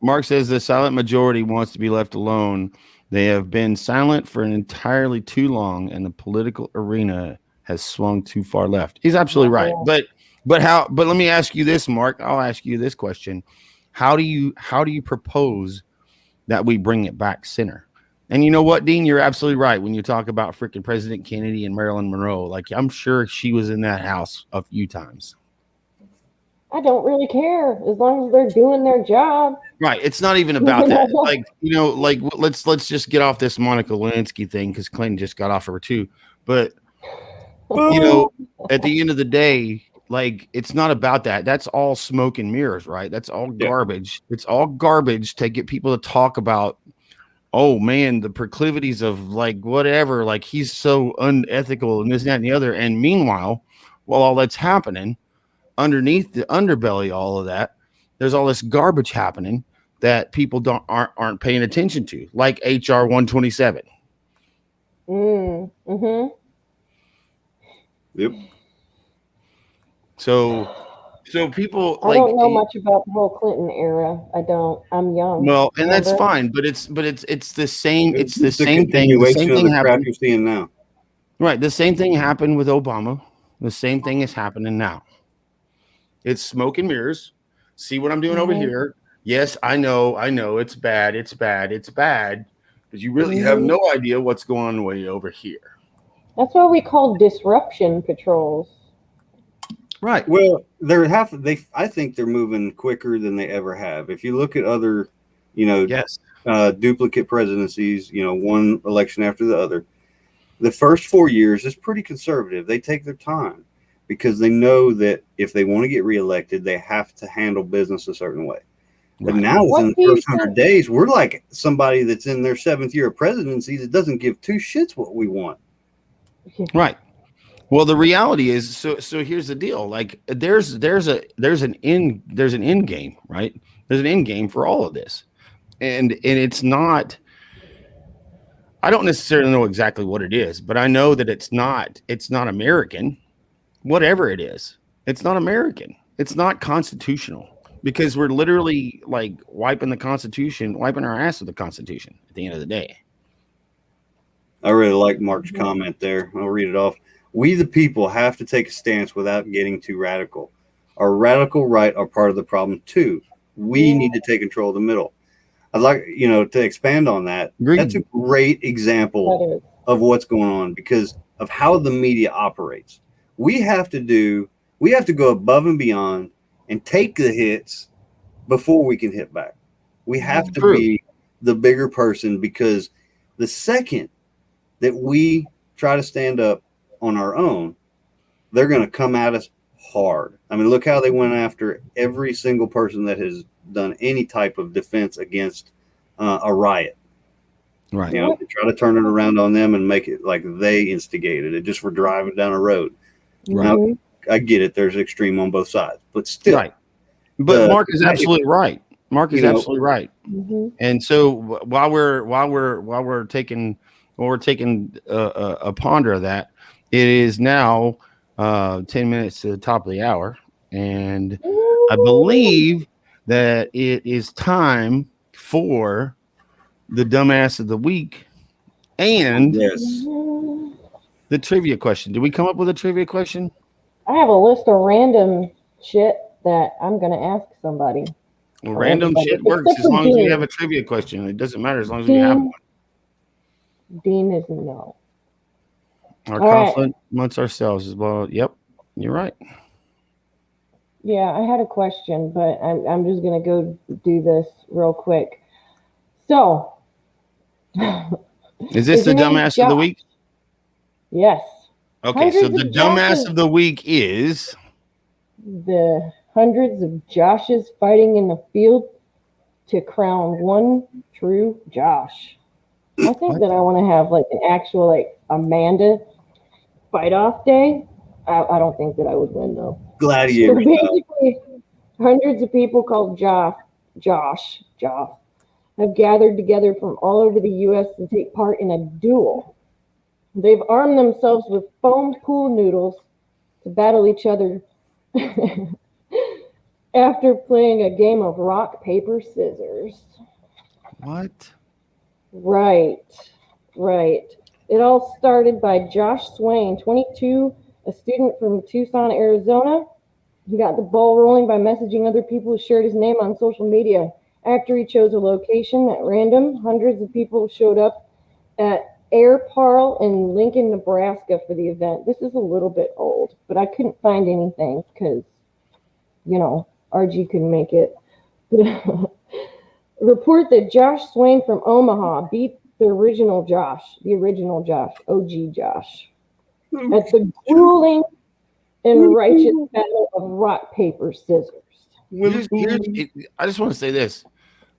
Mark says the silent majority wants to be left alone. They have been silent for entirely too long, and the political arena has swung too far left. He's absolutely right. But But let me ask you this, Mark. I'll ask you this question: how do you propose that we bring it back center? And you know what, Dean, you're absolutely right when you talk about freaking President Kennedy and Marilyn Monroe. Like, I'm sure she was in that house a few times. I don't really care as long as they're doing their job. Right. It's not even about that. Like, like let's just get off this Monica Lewinsky thing because Clinton just got off of her too. But at the end of the day, like, it's not about that. That's all smoke and mirrors, right? That's all garbage. It's all garbage to get people to talk about, oh man, the proclivities of like whatever, like he's so unethical and this, that, and the other. And meanwhile, while all that's happening, underneath the underbelly, all of that, there's all this garbage happening that people aren't paying attention to, like HR 127. Mm-hmm. Yep. So people, I don't know much about the whole Clinton era. I don't. I'm young. Well, and that's fine, but it's the same. It's the same thing. The same thing happened. You're seeing now. Right. The same thing happened with Obama. The same thing is happening now. It's smoke and mirrors. See what I'm doing over here? Yes, I know. It's bad. But you really have no idea what's going on way over here. That's what we call disruption patrols. Right. Well, I think they're moving quicker than they ever have. If you look at other, duplicate presidencies, one election after the other, the first 4 years is pretty conservative. They take their time because they know that if they want to get reelected, they have to handle business a certain way. But now within the first 100 days, we're like somebody that's in their 7th year of presidency that doesn't give two shits what we want. Right. Well, the reality is, so here's the deal. Like, there's an end game, right? There's an end game for all of this, and it's not. I don't necessarily know exactly what it is, but I know that it's not American. Whatever it is, it's not American. It's not constitutional because we're literally like wiping our ass with the Constitution at the end of the day. I really like Mark's comment there. I'll read it off. We, the people, have to take a stance without getting too radical. Our radical right are part of the problem, too. We need to take control of the middle. I'd like, to expand on that. Agreed. That's a great example of what's going on because of how the media operates. We have to go above and beyond and take the hits before we can hit back. We have to be the bigger person because the second that we try to stand up on our own, they're going to come at us hard. I mean, look how they went after every single person that has done any type of defense against a riot. Right. They try to turn it around on them and make it like they instigated it just for driving down a road. Now, I get it. There's extreme on both sides, but still. Right. But Mark is absolutely right. Absolutely right. Mm-hmm. And so while we're taking a ponder of that, it is now 10 minutes to the top of the hour, and I believe that it is time for the dumbass of the week and the trivia question. Did we come up with a trivia question? I have a list of random shit that I'm going to ask somebody. Well, random shit works as long as we have a trivia question. It doesn't matter as long as we have one. Dean is no. Our conflict amongst ourselves as well. Yep, you're right. Yeah, I had a question, but I'm just going to go do this real quick. So, is this the dumbass of the week? Yes. Okay, so the dumbass of the week is the hundreds of Joshes fighting in the field to crown one true Josh. I think that I want to have like an actual like Amanda fight off day. I don't think that I would win though. Gladiator. So basically, hundreds of people called Josh have gathered together from all over the U.S. to take part in a duel. They've armed themselves with foam pool noodles to battle each other after playing a game of rock, paper, scissors. What? Right. It all started by Josh Swain, 22, a student from Tucson, Arizona. He got the ball rolling by messaging other people who shared his name on social media. After he chose a location at random, hundreds of people showed up at Air Parl in Lincoln, Nebraska for the event. This is a little bit old, but I couldn't find anything because, RG couldn't make it. Report that Josh Swain from Omaha beat the original Josh, OG Josh, at the grueling and righteous battle of rock, paper, scissors. I just want to say this.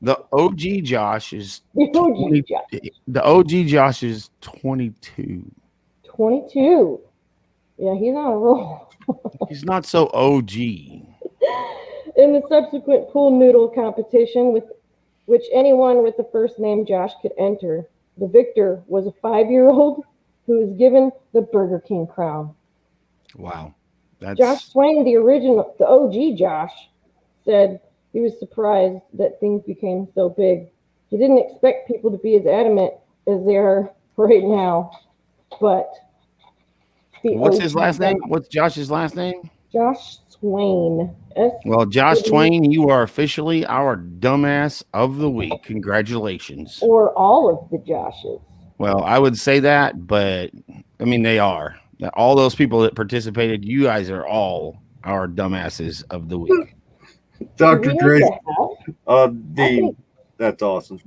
The OG Josh is The OG Josh is 22. 22. Yeah, he's on a roll. He's not so OG. In the subsequent pool noodle competition, with which anyone with the first name Josh could enter, the victor was a 5-year-old who was given the Burger King crown. Wow. Josh Swain, the OG Josh, said he was surprised that things became so big. He didn't expect people to be as adamant as they are right now. But what's his last name? What's Josh's last name? Josh Swain. Well, Josh Swain, you are officially our dumbass of the week. Congratulations. Or all of the Joshes. Well, I would say that, but I mean, they are. All those people that participated, you guys are all our dumbasses of the week. Dr. Dre. That's awesome.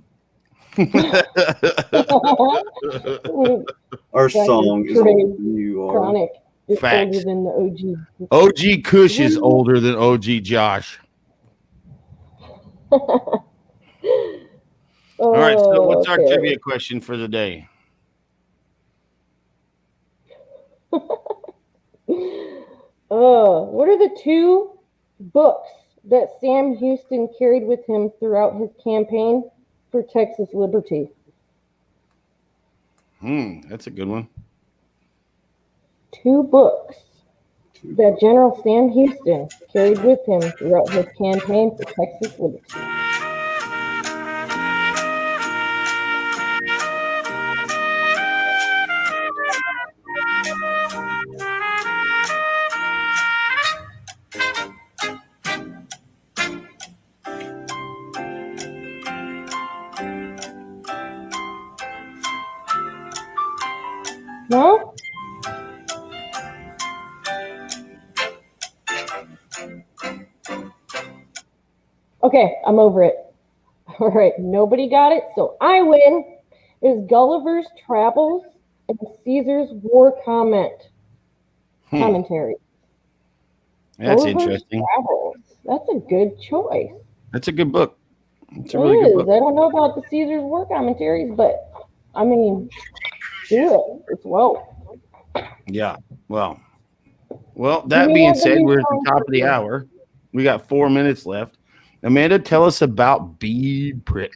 Our song is older than you are. Chronic is Facts. older than the OG. OG Kush is older than OG Josh. All right, so what's our trivia question for the day? What are the 2 books that Sam Houston carried with him throughout his campaign for Texas liberty? That's a good one. 2 books that General Sam Houston carried with him throughout his campaign for Texas liberty. No? Okay, I'm over it. All right, nobody got it, so I win. It is Gulliver's Travels and Caesar's War Commentary. That's Gulliver's interesting. Travels. That's a good choice. That's a good book. It's a It really is. good book. I don't know about the Caesar's War Commentaries, but I mean, do it. It's well. Yeah. Well, that being said, we're at the top of the hour. We got 4 minutes left. Amanda, tell us about Bead Prick.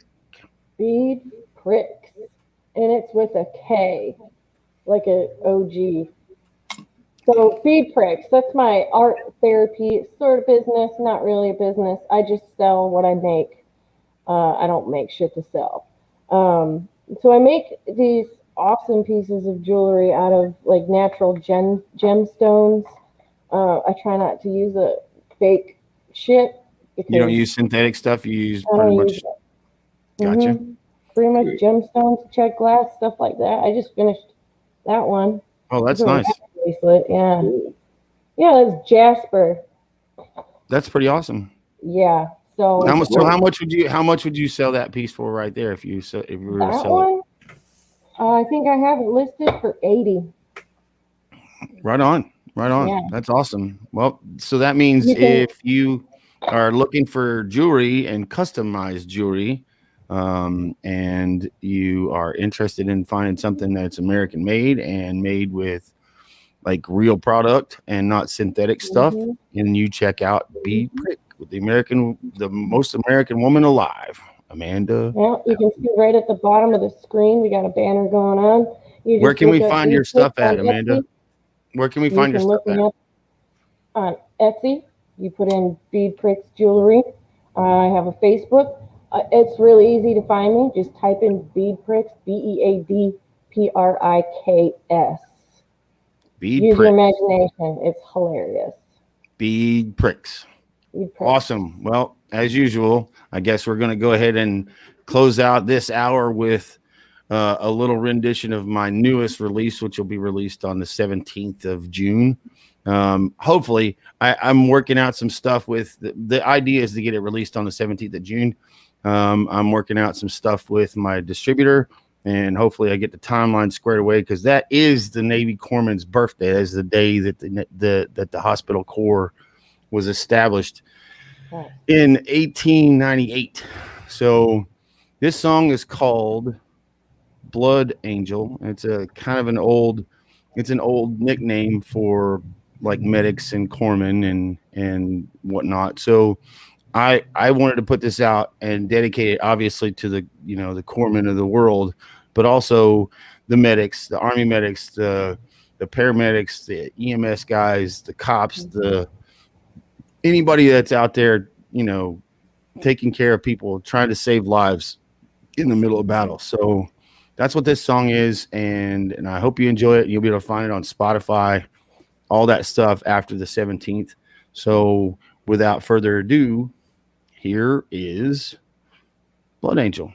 Bead Pricks. And it's with a K, like an OG. So Bead Pricks, that's my art therapy sort of business. Not really a business. I just sell what I make. I don't make shit to sell. So I make these awesome pieces of jewelry out of like natural gemstones. I try not to use a fake shit. You don't use synthetic stuff. You use pretty much. Gotcha. Pretty much gemstones, check glass, stuff like that. I just finished that one. Oh, that's nice. Bracelet, yeah. Yeah, that's Jasper. That's pretty awesome. Yeah. So how much would you sell that piece for right there if you were to sell it? I think I have it listed for 80. Right on. Yeah. That's awesome. Well, so that means if you are looking for jewelry and customized jewelry, and you are interested in finding something that's American made and made with like real product and not synthetic stuff, and you check out Bead Prick with the most American woman alive, Amanda. Well, you can see right at the bottom of the screen, we got a banner going on. Where can we find your stuff at, Amanda? Where can we find your stuff at? On Etsy, you put in Bead Pricks Jewelry. I have a Facebook. It's really easy to find me. Just type in Bead Pricks, BEADPRIKS. Bead Use Prick. your imagination. It's hilarious. Speed pricks. Awesome. Well, as usual, I guess we're going to go ahead and close out this hour with a little rendition of my newest release, which will be released on the 17th of June. Hopefully, I'm working out some stuff with the idea is to get it released on the 17th of June. I'm working out some stuff with my distributor, and hopefully I get the timeline squared away, because that is the Navy Corpsman's birthday. That is the day that the hospital corps was established in 1898. So this song is called Blood Angel. It's a kind of an old nickname for like medics and corpsmen and whatnot. So I wanted to put this out and dedicate it obviously to the corpsmen of the world, but also the medics, the Army medics, the paramedics, the EMS guys, the cops, anybody that's out there, taking care of people, trying to save lives in the middle of battle. So that's what this song is, and I hope you enjoy it. You'll be able to find it on Spotify, all that stuff after the 17th. So without further ado, here is Blood Angel.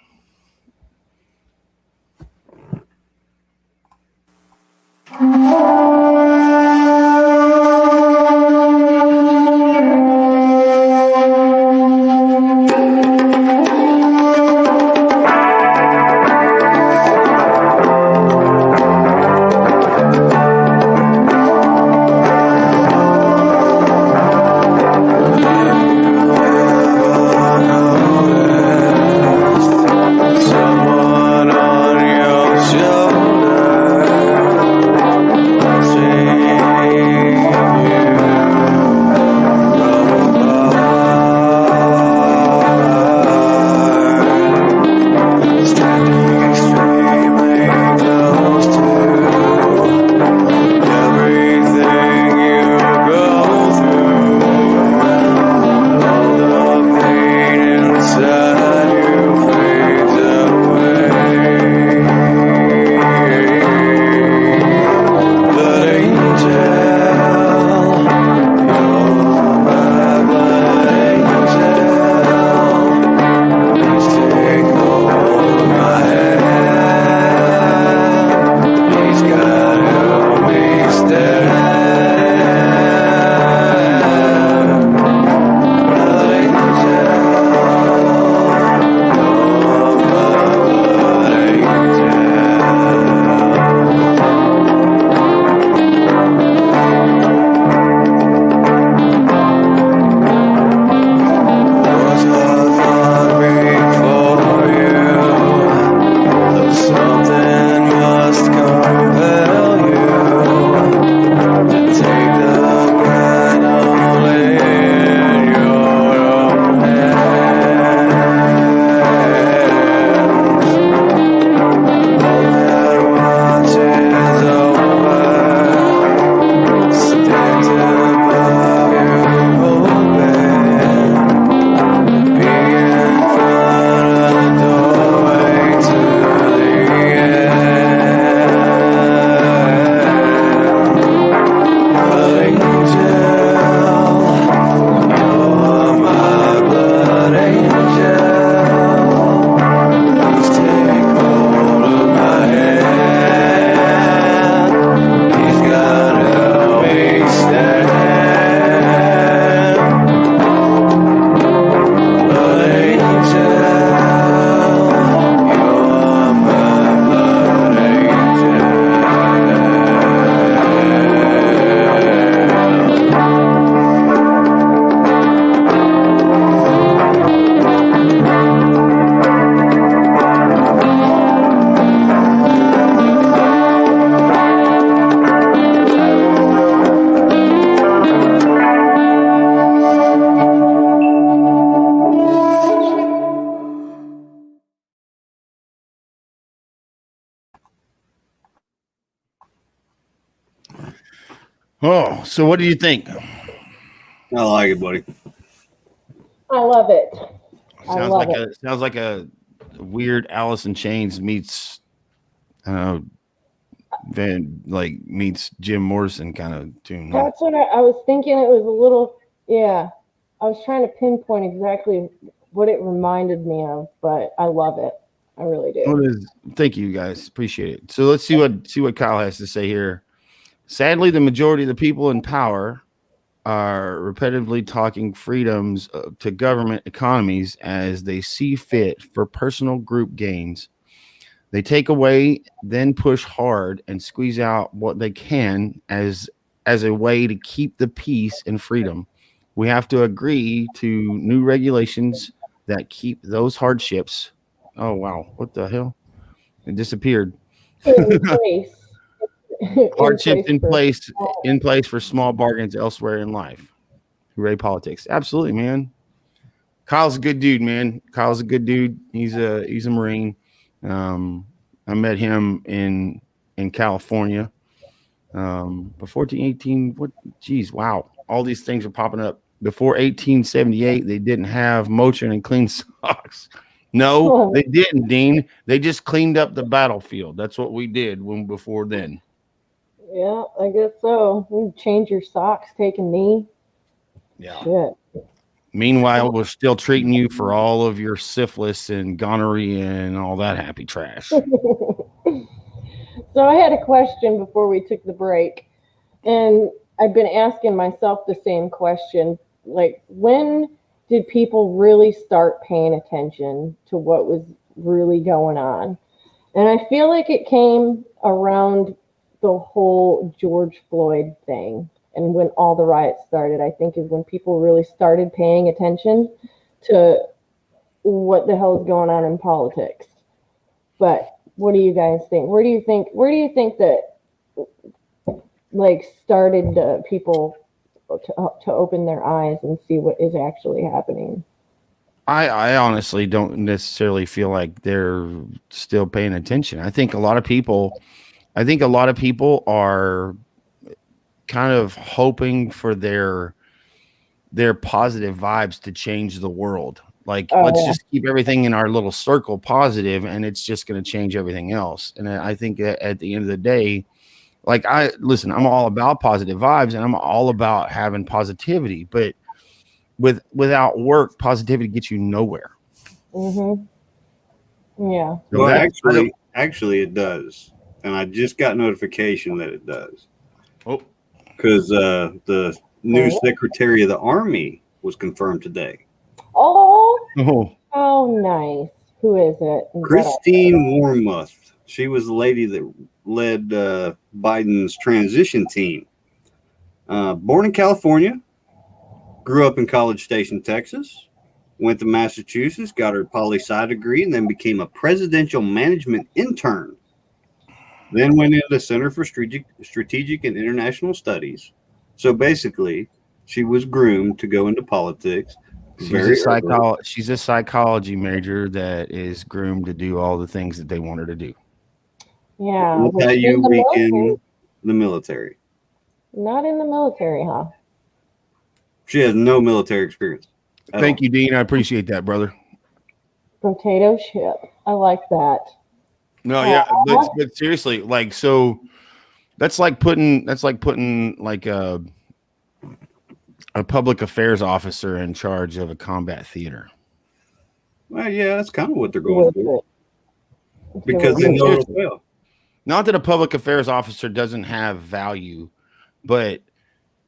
Oh, so what do you think? I like it, buddy. I love it. Sounds like a weird Alice in Chains meets meets Jim Morrison kind of tune. Huh? That's what I was thinking. It was a little, yeah. I was trying to pinpoint exactly what it reminded me of, but I love it. I really do. Thank you guys, appreciate it. So let's see what Kyle has to say here. Sadly, the majority of the people in power are repetitively talking freedoms to government economies as they see fit for personal group gains. They take away, then push hard and squeeze out what they can as a way to keep the peace and freedom. We have to agree to new regulations that keep those hardships. Oh wow, what the hell? It disappeared. In place. In Hardships place for in place for small bargains elsewhere in life. Hooray politics. Absolutely, man. Kyle's a good dude, man. Kyle's a good dude. He's a Marine. I met him in California. Before 18, what geez, wow. All these things are popping up. Before 1878, they didn't have Motrin and clean socks. No, they didn't, Dean. They just cleaned up the battlefield. That's what we did before then. Yeah, I guess so. You change your socks, take a knee. Yeah. Shit. Meanwhile, we're still treating you for all of your syphilis and gonorrhea and all that happy trash. So I had a question before we took the break, and I've been asking myself the same question. Like, when did people really start paying attention to what was really going on? And I feel like it came around the whole George Floyd thing. And when all the riots started, I think is when people really started paying attention to what the hell is going on in politics. But what do you guys think? Where do you think that like started people to open their eyes and see what is actually happening? I honestly don't necessarily feel like they're still paying attention. I think a lot of people are kind of hoping for their positive vibes to change the world. Like, let's just keep everything in our little circle positive, and it's just going to change everything else. And I think that at the end of the day, like, I'm all about positive vibes, and I'm all about having positivity. But without work, positivity gets you nowhere. Mm-hmm. Yeah. So well, actually, it does, and I just got notification that it does. Oh, because the new Secretary of the Army was confirmed today. Oh, nice. Who is it? Christine Wormuth. She was the lady that led Biden's transition team. Born in California, grew up in College Station, Texas, went to Massachusetts, got her poli-sci degree, and then became a presidential management intern. Then went into the Center for Strategic and International Studies. So basically, she was groomed to go into politics. She's a psychology major that is groomed to do all the things that they want her to do. Yeah. Look how you weaken the military. Not in the military, huh? She has no military experience. Thank you, Dean. I appreciate that, brother. Potato chip. I like that. No, yeah, but seriously, like, so that's like putting like a public affairs officer in charge of a combat theater. Well, yeah, that's kind of what they're going for. Because they know it'll fail. Not that a public affairs officer doesn't have value, but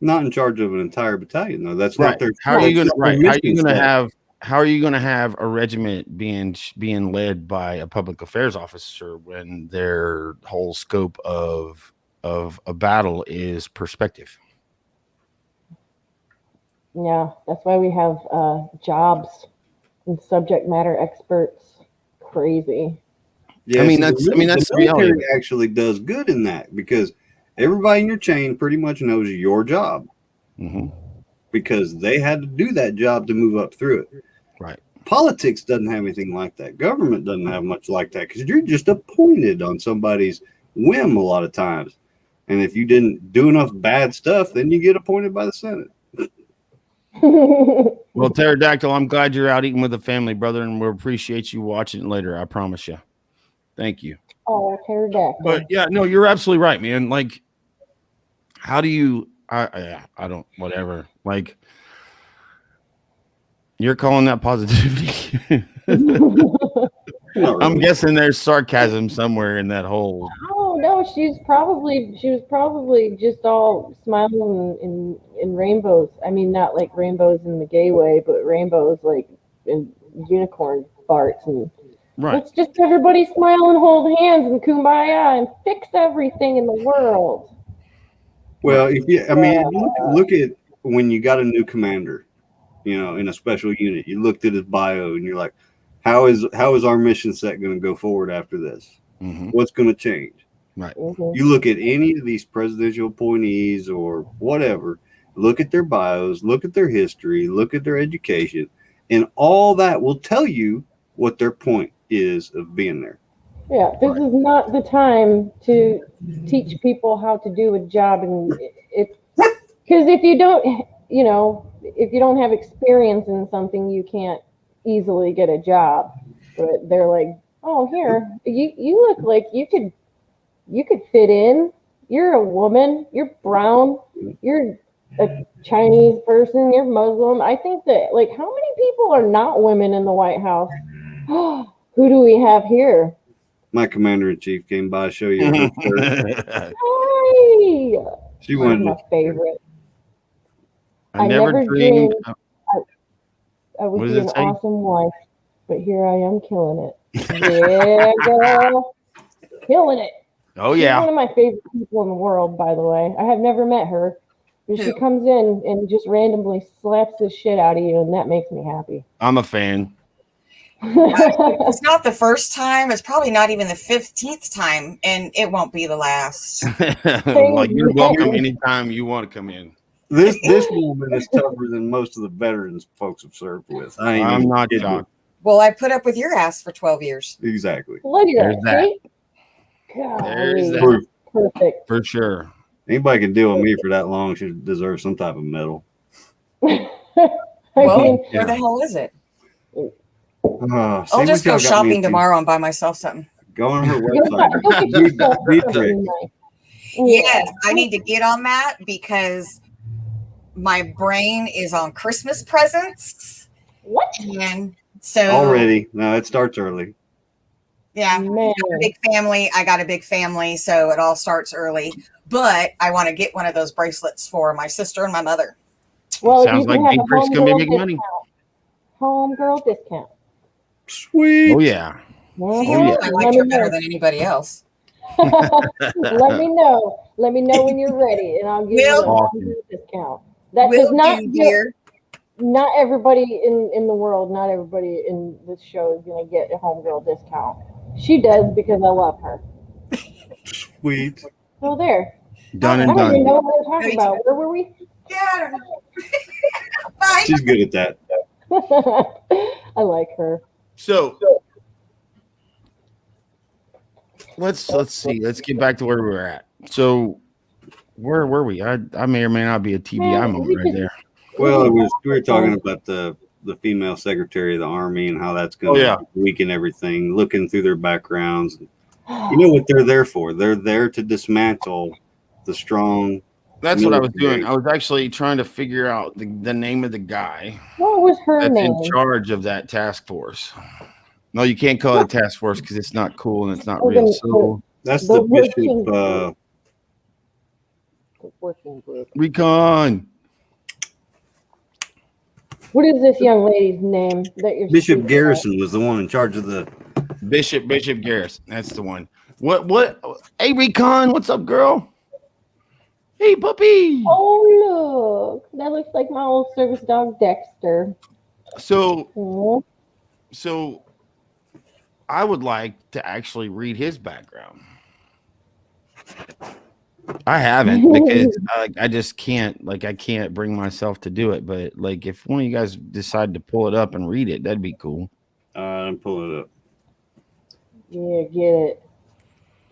not in charge of an entire battalion, though. That's right. not their. How are you going to How are you going to have a regiment being led by a public affairs officer when their whole scope of a battle is perspective? Yeah, that's why we have jobs and subject matter experts. Crazy. Yeah, that's the reality. Actually does good in that because everybody in your chain pretty much knows your job because they had to do that job to move up through it. Right. Politics doesn't have anything like that. Government doesn't have much like that because you're just appointed on somebody's whim a lot of times. And if you didn't do enough bad stuff, then you get appointed by the Senate. Well, Pterodactyl, I'm glad you're out eating with the family, brother, and we'll appreciate you watching it later. I promise you. Thank you. Oh, pterodactyl. But yeah, no, you're absolutely right, man. Like, how do you? I don't. Whatever. Like, you're calling that positivity. I'm guessing there's sarcasm somewhere in that whole. Oh no, she was probably just all smiles and rainbows. I mean, not like rainbows in the gay way, but rainbows like in unicorn farts and Right. let's just everybody smile and hold hands and kumbaya and fix everything in the world. Well, look at when you got a new commander, in a special unit. You looked at his bio and you're like, how is our mission set going to go forward after this? Mm-hmm. What's going to change? Right. Mm-hmm. You look at any of these presidential appointees or whatever, look at their bios, look at their history, look at their education, and all that will tell you what their point is of being there. Yeah, this is not the time to teach people how to do a job, and it because if you don't have experience in something, you can't easily get a job. But they're like, oh, here, you look like you could fit in. You're a woman. You're brown. You're a Chinese person. You're Muslim. I think that like how many people are not women in the White House? Who do we have here? My commander-in-chief came by to show you her shirt. Hey, She wanted my favorite. I never dreamed. I would What be does an it say? awesome wife, but here I am killing it. Yeah, girl, killing it. Oh She's yeah. one of my favorite people in the world, by the way. I have never met her, but she comes in and just randomly slaps the shit out of you, and that makes me happy. I'm a fan. It's not the first time. It's probably not even the 15th time, and it won't be the last. Like, you're welcome anytime you want to come in. This woman is tougher than most of the veterans folks have served with. I'm not shocked. Well, I put up with your ass for 12 years. Exactly. Look at There's that. that. See? There's Golly. that. Perfect. For sure. Anybody can deal with me for that long should deserve some type of medal. I Well, mean, where the hell is it? See I'll just what y'all go got me shopping into. tomorrow and buy myself something. Go on her go website. get yourself Be something tricked. nice. Yes, I need to get on that because my brain is on Christmas presents. What? And so Already. No, it starts early. yeah, Man. I got a big family, so it all starts early. But I want to get one of those bracelets for my sister and my mother. Well, Sounds you like can have Big a Brick's gonna be homegirl big money. discount. Homegirl discount. Sweet. Oh yeah. See, Mhm. I Let liked me her better know. than anybody else. Let me know. Let me know when you're ready, and I'll give you a Awesome. homegirl discount. That Will does not do, dear. not everybody in the world, not everybody in this show is gonna get a homegirl discount. She does because I love her. Sweet. So there. Done I and don't even done. know what we're talking about. Where were we? Yeah, I don't know. Bye. She's good at that. I like her. So let's see. Let's get back to where we were at. So where were we? I may or may not be a TBI moment right there. Well, we were talking about the female secretary of the Army and how that's going to weaken everything, looking through their backgrounds. You know what they're there for? They're there to dismantle the strong. That's what I was military. doing. I was actually trying to figure out the name of the guy What was her that's name? in charge of that task force. No, you can't call it a task force because it's not cool and it's not Oh, real. the- So That's The the working Bishop. group. The working group. recon. What is this young lady's name that you're Bishop speaking Garrison was the one in charge of the. Bishop Garrison. That's the one. What? Hey, recon. What's up, girl? Hey, puppy. Oh, look. That looks like my old service dog, Dexter. So Mhm. So I would like to actually read his background. I haven't because I just can't. Like, I can't bring myself to do it. But like, if one of you guys decide to pull it up and read it, that'd be cool. I'm pulling it up. Yeah, get it.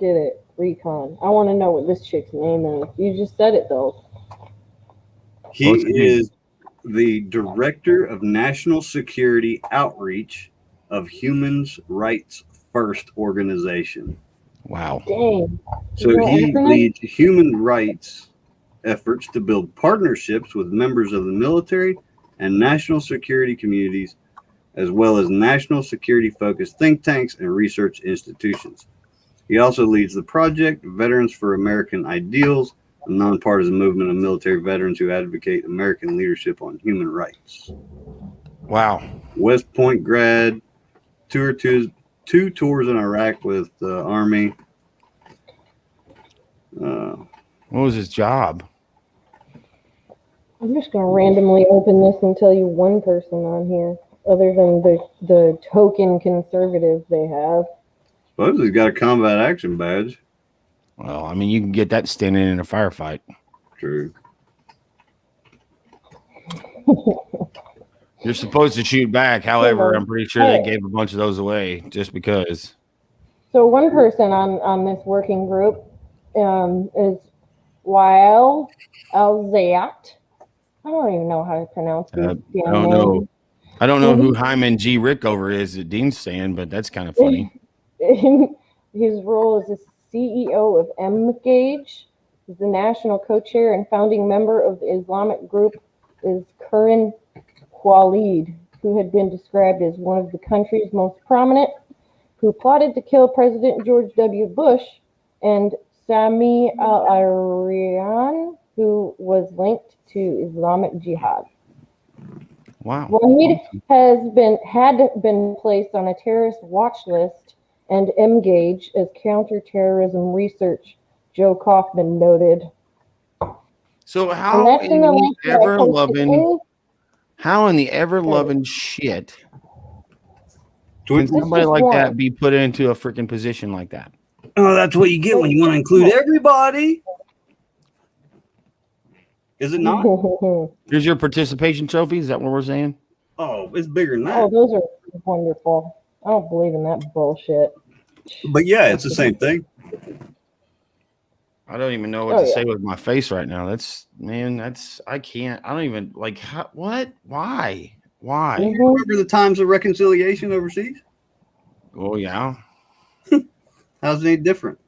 Get it. Recon. I want to know what this chick's name is. You just said it, though. He What's his name? is the Director of National Security Outreach of Human Rights first organization. Wow. Dang. So Is that he acronym? leads human rights efforts to build partnerships with members of the military and national security communities, as well as national security-focused think tanks and research institutions. He also leads the project Veterans for American Ideals, a nonpartisan movement of military veterans who advocate American leadership on human rights. Wow. West Point grad, two tours in Iraq with the Army. What was his job? I'm just gonna randomly open this and tell you one person on here, other than the token conservative they have. Suppose he's got a combat action badge. Well, I mean, you can get that standing in a firefight. True. You're supposed to shoot back. However, I'm pretty sure they gave a bunch of those away just because. So one person on this working group is Wael Alzayat. I don't even know how to pronounce these. I don't know. I don't know who Hyman G. Rickover is that Dean's saying, but that's kind of funny. His role as the CEO of M-Gage. He's the national co-chair and founding member of the Islamic group is Curran Khalid, who had been described as one of the country's most prominent, who plotted to kill President George W. Bush, and Sami al-Arian, who was linked to Islamic Jihad. Wow. Wahid had been placed on a terrorist watch list and M-Gage as counterterrorism research, Joe Kaufman noted. So how in the ever-loving shit can somebody like that be put into a freaking position like that? Oh, that's what you get when you want to include everybody. Is it not? Here's your participation trophy. Is that what we're saying? Oh, it's bigger than that. Oh, those are wonderful. I don't believe in that bullshit. But yeah, it's the same thing. I don't even know what to say with my face right now. I can't. I don't even like. What? Why? You remember the times of reconciliation overseas? Oh yeah. How's it any different?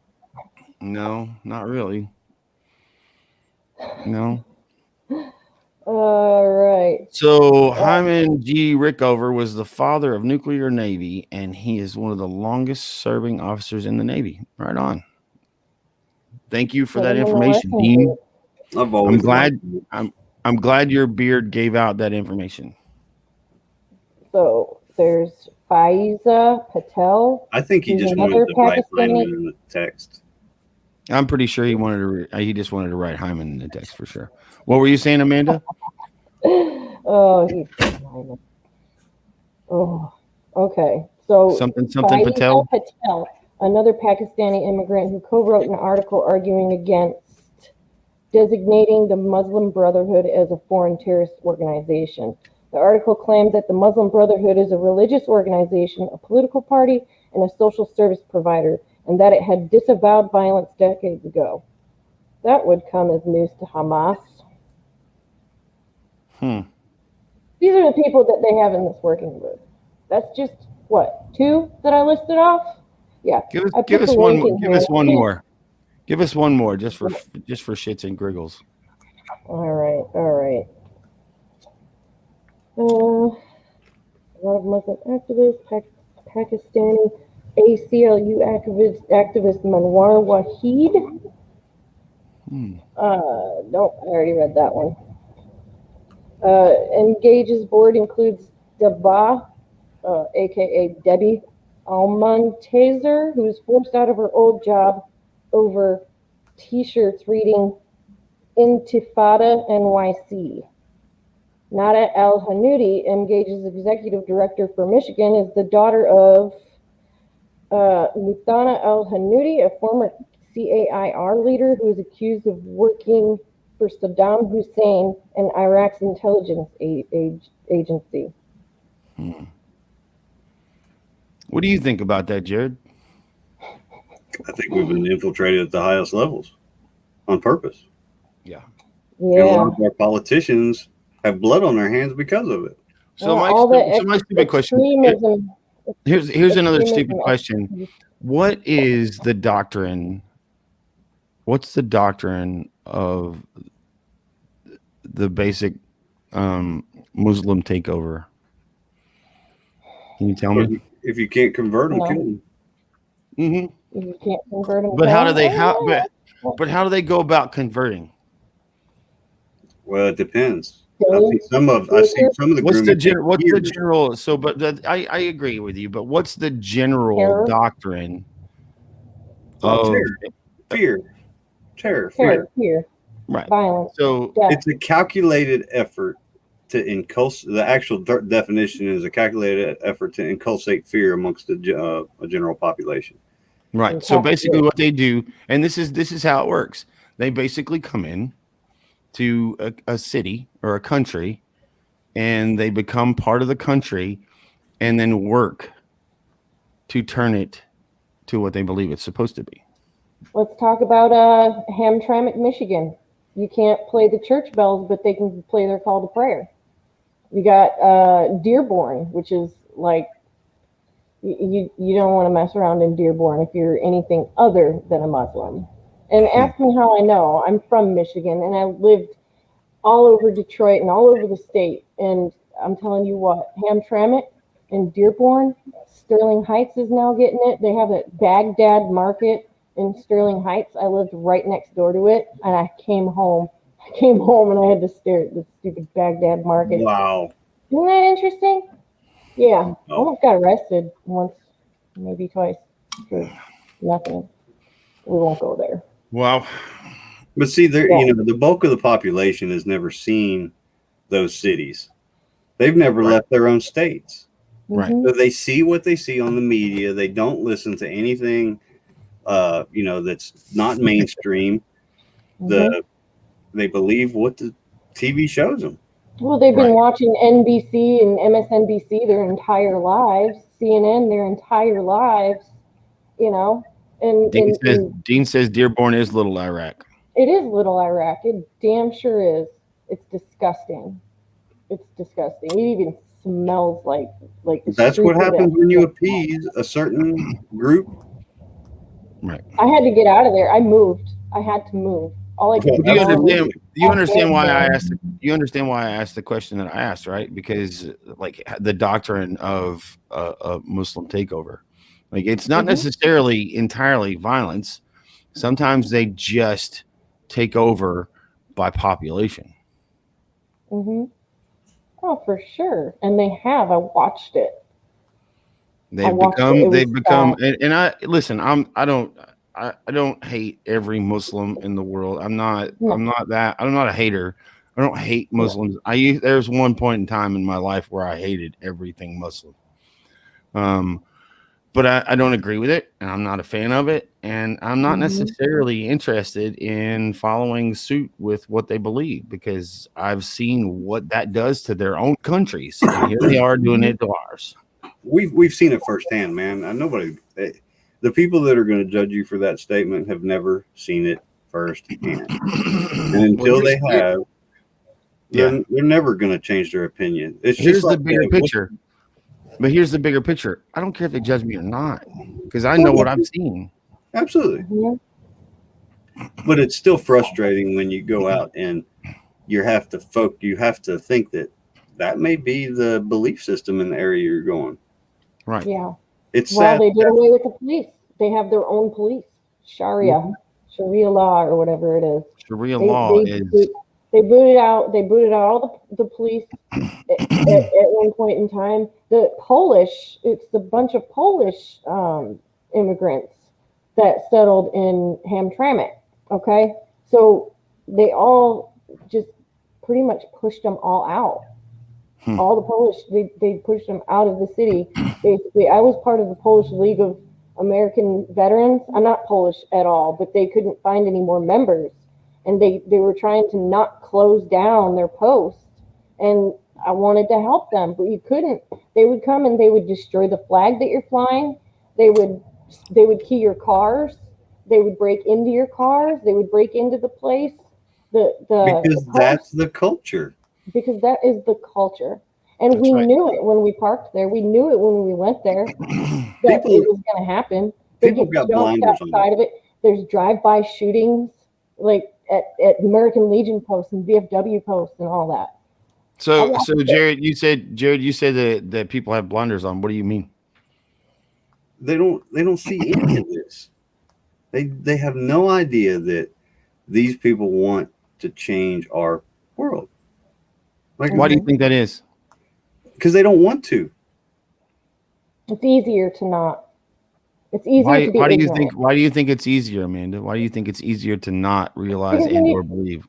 No, not really. No. All right. So Hyman G. Rickover was the father of nuclear Navy, and he is one of the longest serving officers in the Navy. Right on. Thank you for that information, Dean. I'm glad your beard gave out that information. So there's Faiza Patel. I think he just wanted to write Hyman in the text. I'm pretty sure he just wanted to write Hyman in the text for sure. What were you saying, Amanda? Oh, he's Hyman. Oh, okay. So something Patel. Another Pakistani immigrant who co-wrote an article arguing against designating the Muslim Brotherhood as a foreign terrorist organization. The article claimed that the Muslim Brotherhood is a religious organization, a political party, and a social service provider, and that it had disavowed violence decades ago. That would come as news to Hamas. These are the people that they have in this working group. That's just, what, 2 that I listed off? Yeah. Give us one more. Give us one more just for shits and giggles. All right. A lot of Muslim activists, Pakistani ACLU activist Manwar Wahid. Nope, I already read that one. Engage's board includes Deba, aka Debbie Almontazer, who was forced out of her old job over T-shirts reading Intifada NYC. Nada Al-Hanoudi, Engage's executive director for Michigan, is the daughter of Muthana Al-Hanoudi, a former CAIR leader who is accused of working for Saddam Hussein and Iraq's intelligence agency. What do you think about that, Jared? I think we've been infiltrated at the highest levels on purpose. Yeah. And a lot of our politicians have blood on their hands because of it. So my stupid question. Here's another extremism stupid question. What is the doctrine? What's the doctrine of the basic Muslim takeover? Can you tell me? If you can't convert them, No. kill them. Mm-hmm. You can't convert them. But how do they but how do they go about converting? Well, it depends. I've seen some of the What's the grooming. general? So, but I agree with you. But what's the general Terror? doctrine Oh, of terror, fear, right? violence. So death. It's a calculated effort to inculcate. The actual definition is a calculated effort to inculcate fear amongst a general population. right. So basically, what they do, and this is how it works. They basically come in to a city or a country, and they become part of the country, and then work to turn it to what they believe it's supposed to be. Let's talk about Hamtramck, Michigan. You can't play the church bells, but they can play their call to prayer. You got Dearborn, which is like you don't want to mess around in Dearborn if you're anything other than a Muslim. And ask me how I know. I'm from Michigan, and I lived all over Detroit and all over the state. And I'm telling you what, Hamtramck and Dearborn, Sterling Heights is now getting it. They have a Baghdad market in Sterling Heights. I lived right next door to it, and I came home and I had to stare at the stupid Baghdad market. Wow. Isn't that interesting? Yeah. Oh. Almost got arrested once, maybe twice for nothing. We won't go there. Wow. But see, the bulk of the population has never seen those cities. They've never left their own states. Right. So they see what they see on the media. They don't listen to anything, that's not mainstream. They believe what the TV shows them. Well, they've been watching NBC and MSNBC their entire lives, CNN their entire lives, And Dean says Dearborn is Little Iraq. It is Little Iraq. It damn sure is. It's disgusting. It even smells like. That's what happens when you appease a certain group. Right. I had to get out of there. I moved. I had to move. All I did. You understand why I asked? You understand why I asked the question that I asked, right? Because the doctrine of a Muslim takeover, it's not necessarily entirely violence. Sometimes they just take over by population. Oh, for sure, and they have. I watched it. They've become, and I listen. I don't hate every Muslim in the world. I'm not a hater. I don't hate Muslims. There's one point in time in my life where I hated everything Muslim. But I don't agree with it, and I'm not a fan of it, and I'm not necessarily interested in following suit with what they believe, because I've seen what that does to their own countries, and here they are doing it to ours. We've seen it firsthand, man. The people that are going to judge you for that statement have never seen it firsthand, and until they have, they're never going to change their opinion. It's Here's the bigger picture. But here's the bigger picture. I don't care if they judge me or not, because I know what I've seen. Absolutely. But it's still frustrating when you go out and you have to think that may be the belief system in the area you're going. Right. Yeah. It's sad. They did away with the police. They have their own police. Sharia law or whatever it is. Sharia law is. They booted out all the police at one point in time. It's the bunch of Polish immigrants that settled in Hamtramck. Okay, so they all just pretty much pushed them all out. All the Polish, they pushed them out of the city. Basically, I was part of the Polish League of American Veterans. I'm not Polish at all, but they couldn't find any more members. And they were trying to not close down their posts. And I wanted to help them, but you couldn't. They would come and they would destroy the flag that you're flying. They would key your cars. They would break into your cars. They would break into the place. Because that's the culture. Because that is the culture. And That's we right. knew it when we parked there. We knew it when we went there that People- it was going to happen. They people get got jumped blinders on. outside of it. There's drive-by shootings, like at American Legion posts and VFW posts and all that. So Jared, you said that people have blinders on. What do you mean? They don't see any of this. They have no idea that these people want to change our world. Like, Why do you think that is? because they don't want to. It's easier to not. It's easier to be Why do you ignorant. think? Why do you think it's easier, Amanda? Why do you think it's easier to not realize Because and or believe?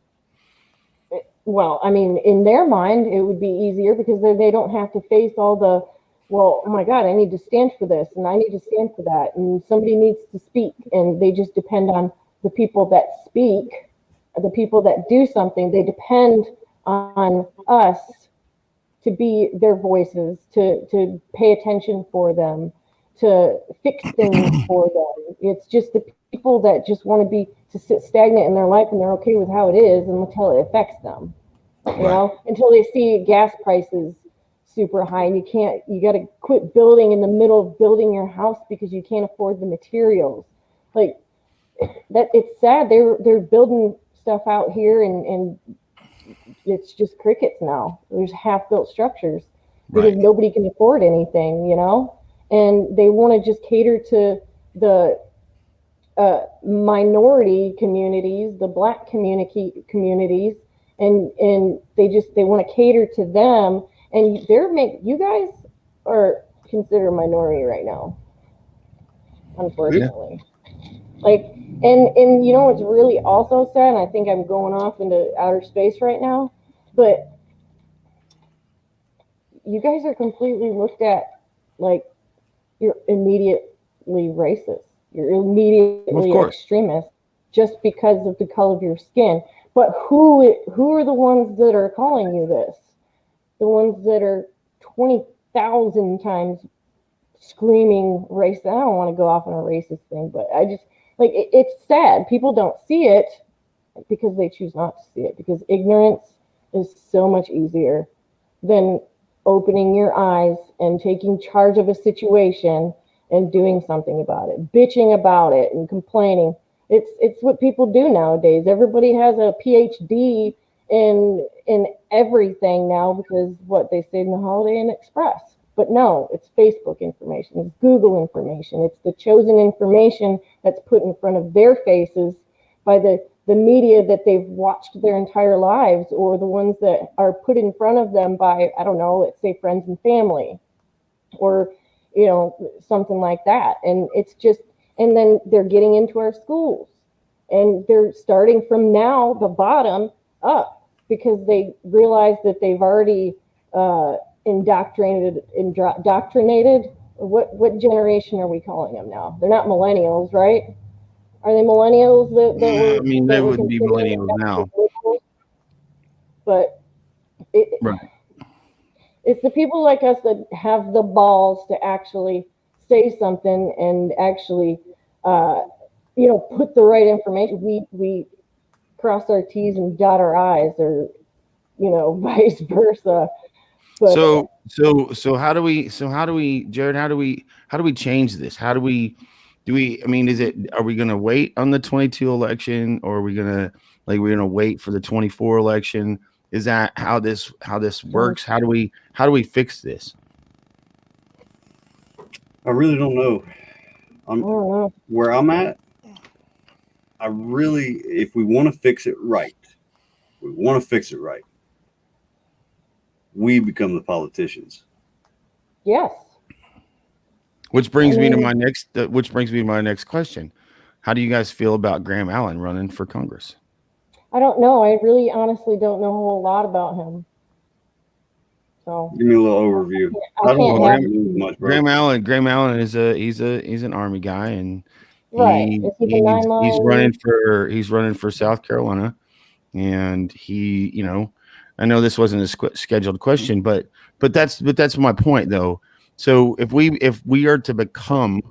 Well, I mean, in their mind, it would be easier because they don't have to face all the, well, oh my God, I need to stand for this and I need to stand for that. And somebody needs to speak. And they just depend on the people that speak, the people that do something. They depend on us to be their voices, to pay attention for them, to fix things for them. It's just the people that just want to sit stagnant in their life and they're okay with how it is until it affects them. You know, until they see gas prices super high and you got to quit building in the middle of building your house because you can't afford the materials. Like that, it's sad. They're building stuff out here and it's just crickets now. There's half-built structures because nobody can afford anything, you know, and they want to just cater to the minority communities, the Black communities, and they want to cater to them. And you guys are considered minority right now, unfortunately. Like, and you know what's really also sad, and I think I'm going off into outer space right now, but you guys are completely looked at like you're immediately racist. You're immediately extremist just because of the color of your skin. But who are the ones that are calling you this? The ones that are 20,000 times screaming racist. I don't want to go off on a racist thing, but I just like it's sad. People don't see it because they choose not to see it because ignorance is so much easier than opening your eyes and taking charge of a situation and doing something about it, bitching about it and complaining. It's what people do nowadays. Everybody has a PhD in everything now because what they say in the Holiday Inn Express. But no, it's Facebook information, it's Google information, it's the chosen information that's put in front of their faces by the media that they've watched their entire lives, or the ones that are put in front of them by, I don't know, let's say friends and family, or, you know, something like that. And it's just, and then they're getting into our schools and they're starting from now, the bottom up, because they realize that they've already indoctrinated. What generation are we calling them now? They're not millennials, right? Are they millennials I mean, they would be millennials now. But it's the people like us that have the balls to actually say something and actually, put the right information. We cross our T's and dot our I's, or, vice versa. But, how do we, Jared, how do we change this? Are we going to wait on the 22 election, or are we going to wait for the 24 election? Is that how this works? How do we fix this? I really don't know. I don't know. Where I'm at, if we want to fix it right, we become the politicians. Yes. Which brings me to my next question. How do you guys feel about Graham Allen running for Congress? I don't know. I really honestly don't know a whole lot about him. So give me a little overview. I don't know much. Graham Allen is he's an Army guy, and he's running for South Carolina, and I know this wasn't a scheduled question, but that's my point though. So if we are to become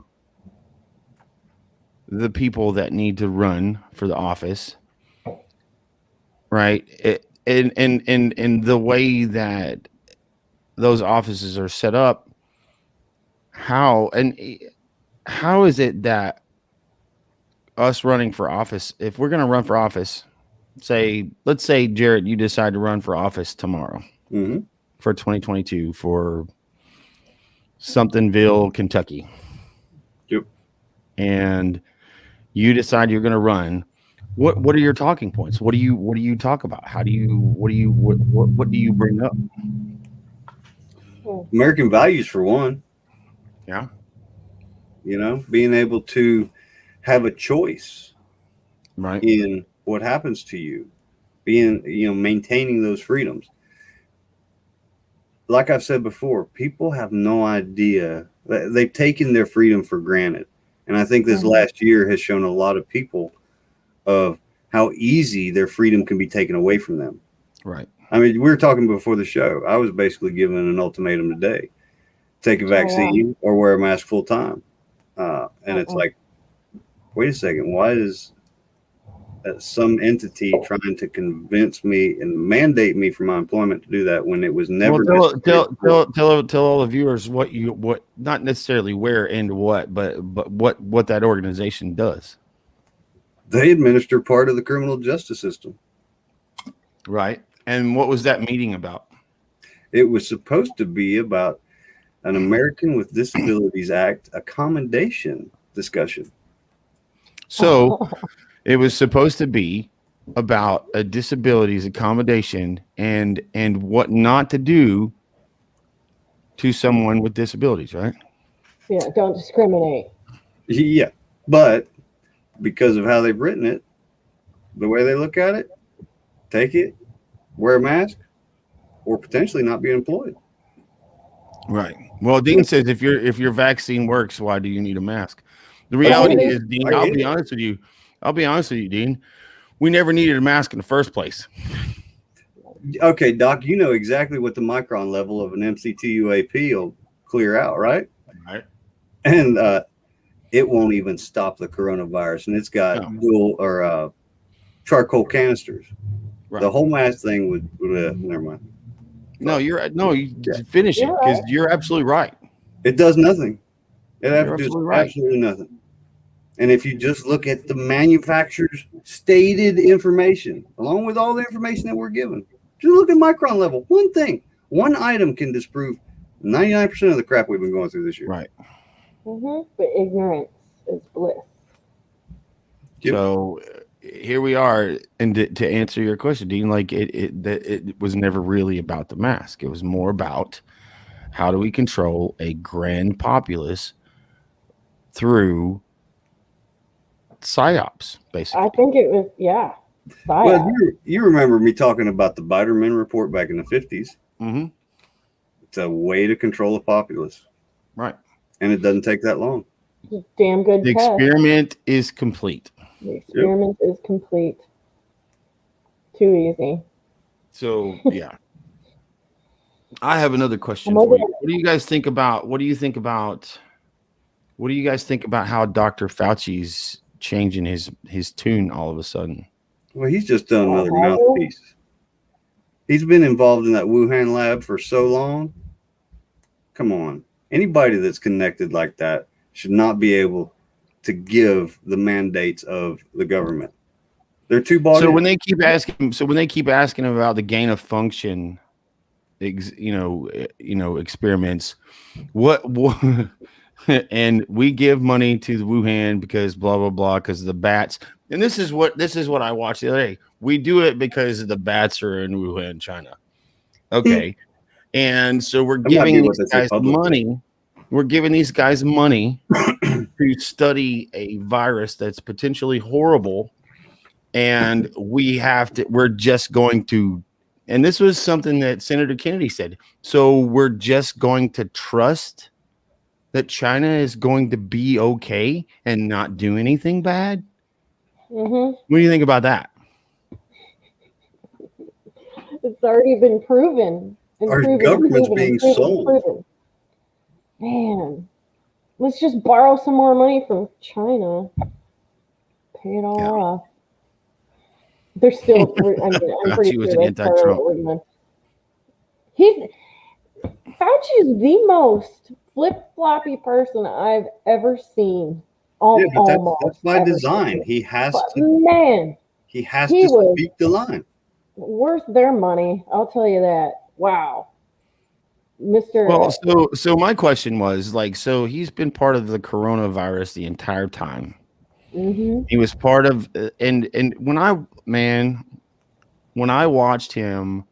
the people that need to run for the office, right? In the way that those offices are set up, how is it that us running for office, if we're going to run for office, let's say, Jared, you decide to run for office tomorrow for 2022 for somethingville, Kentucky. Yep. And you decide you're going to run. What are your talking points? What do you talk about? What do you bring up? American values, for one. Yeah. Being able to have a choice Right. in what happens to you, being, maintaining those freedoms. Like I've said before, people have no idea. They've taken their freedom for granted. And I think this last year has shown a lot of people of how easy their freedom can be taken away from them. Right. I mean, we were talking before the show. I was basically given an ultimatum today: take a vaccine or wear a mask full time. And it's like, wait a second, why is some entity trying to convince me and mandate me for my employment to do that when it was never? Tell all the viewers what not necessarily where and what, but what that organization does. They administer part of the criminal justice system. Right. And what was that meeting about? It was supposed to be about an American with Disabilities Act accommodation discussion. So it was supposed to be about a disabilities accommodation and what not to do to someone with disabilities, right? Yeah, don't discriminate. Yeah, but because of how they've written it, the way they look at it, take it, wear a mask, or potentially not be employed. Right. Well, Dean says if your vaccine works, why do you need a mask? The reality is, Dean, I'll be honest with you, Dean. We never needed a mask in the first place. Okay, Doc, you know exactly what the micron level of an MCTUAP will clear out, right? Right. And it won't even stop the coronavirus, and it's got dual or charcoal canisters. Right. The whole mask thing would never mind. You finish it because you're absolutely right. It does nothing. It does absolutely nothing. And if you just look at the manufacturer's stated information, along with all the information that we're given, just look at micron level. One item can disprove 99% of the crap we've been going through this year. Right. But ignorance is bliss. Yep. So here we are, and to answer your question, Dean, like it was never really about the mask. It was more about how do we control a grand populace through psyops, basically. I think it was, psyops. Well, you remember me talking about the Biderman report back in the 50s. Mm-hmm. It's a way to control a populace. Right. And it doesn't take that long. Damn good The experiment is complete. The experiment is complete. Too easy. So, yeah. I have another question for you. What do you guys think about how Dr. Fauci's changing his tune all of a sudden? Well, he's just done another mouthpiece. He's been involved in that Wuhan lab for so long. Come on. Anybody that's connected like that should not be able to give the mandates of the government. They're too bought in. So when they keep asking about the gain of function, experiments, what and we give money to the Wuhan because blah blah blah because of the bats. And this is what I watched the other day. We do it because the bats are in Wuhan, China. Okay. And so we're giving these guys money. We're giving these guys money to study a virus that's potentially horrible. And we're just going to, and this was something that Senator Kennedy said. So we're just going to trust that China is going to be okay and not do anything bad. Mm-hmm. What do you think about that? It's already been proven. Our government's being sold. Man, let's just borrow some more money from China. Pay it all off. They're still. I'm pretty sure an anti-Trump. Fauci is the most flip-floppy person I've ever seen. Yeah, but that's Almost by ever design. seen. He has But to man, he has he to was speak the line. worth their money. I'll tell you that. Wow, Mister. Well, so my question was like, so he's been part of the coronavirus the entire time. Mm-hmm. He was part of, and when I watched him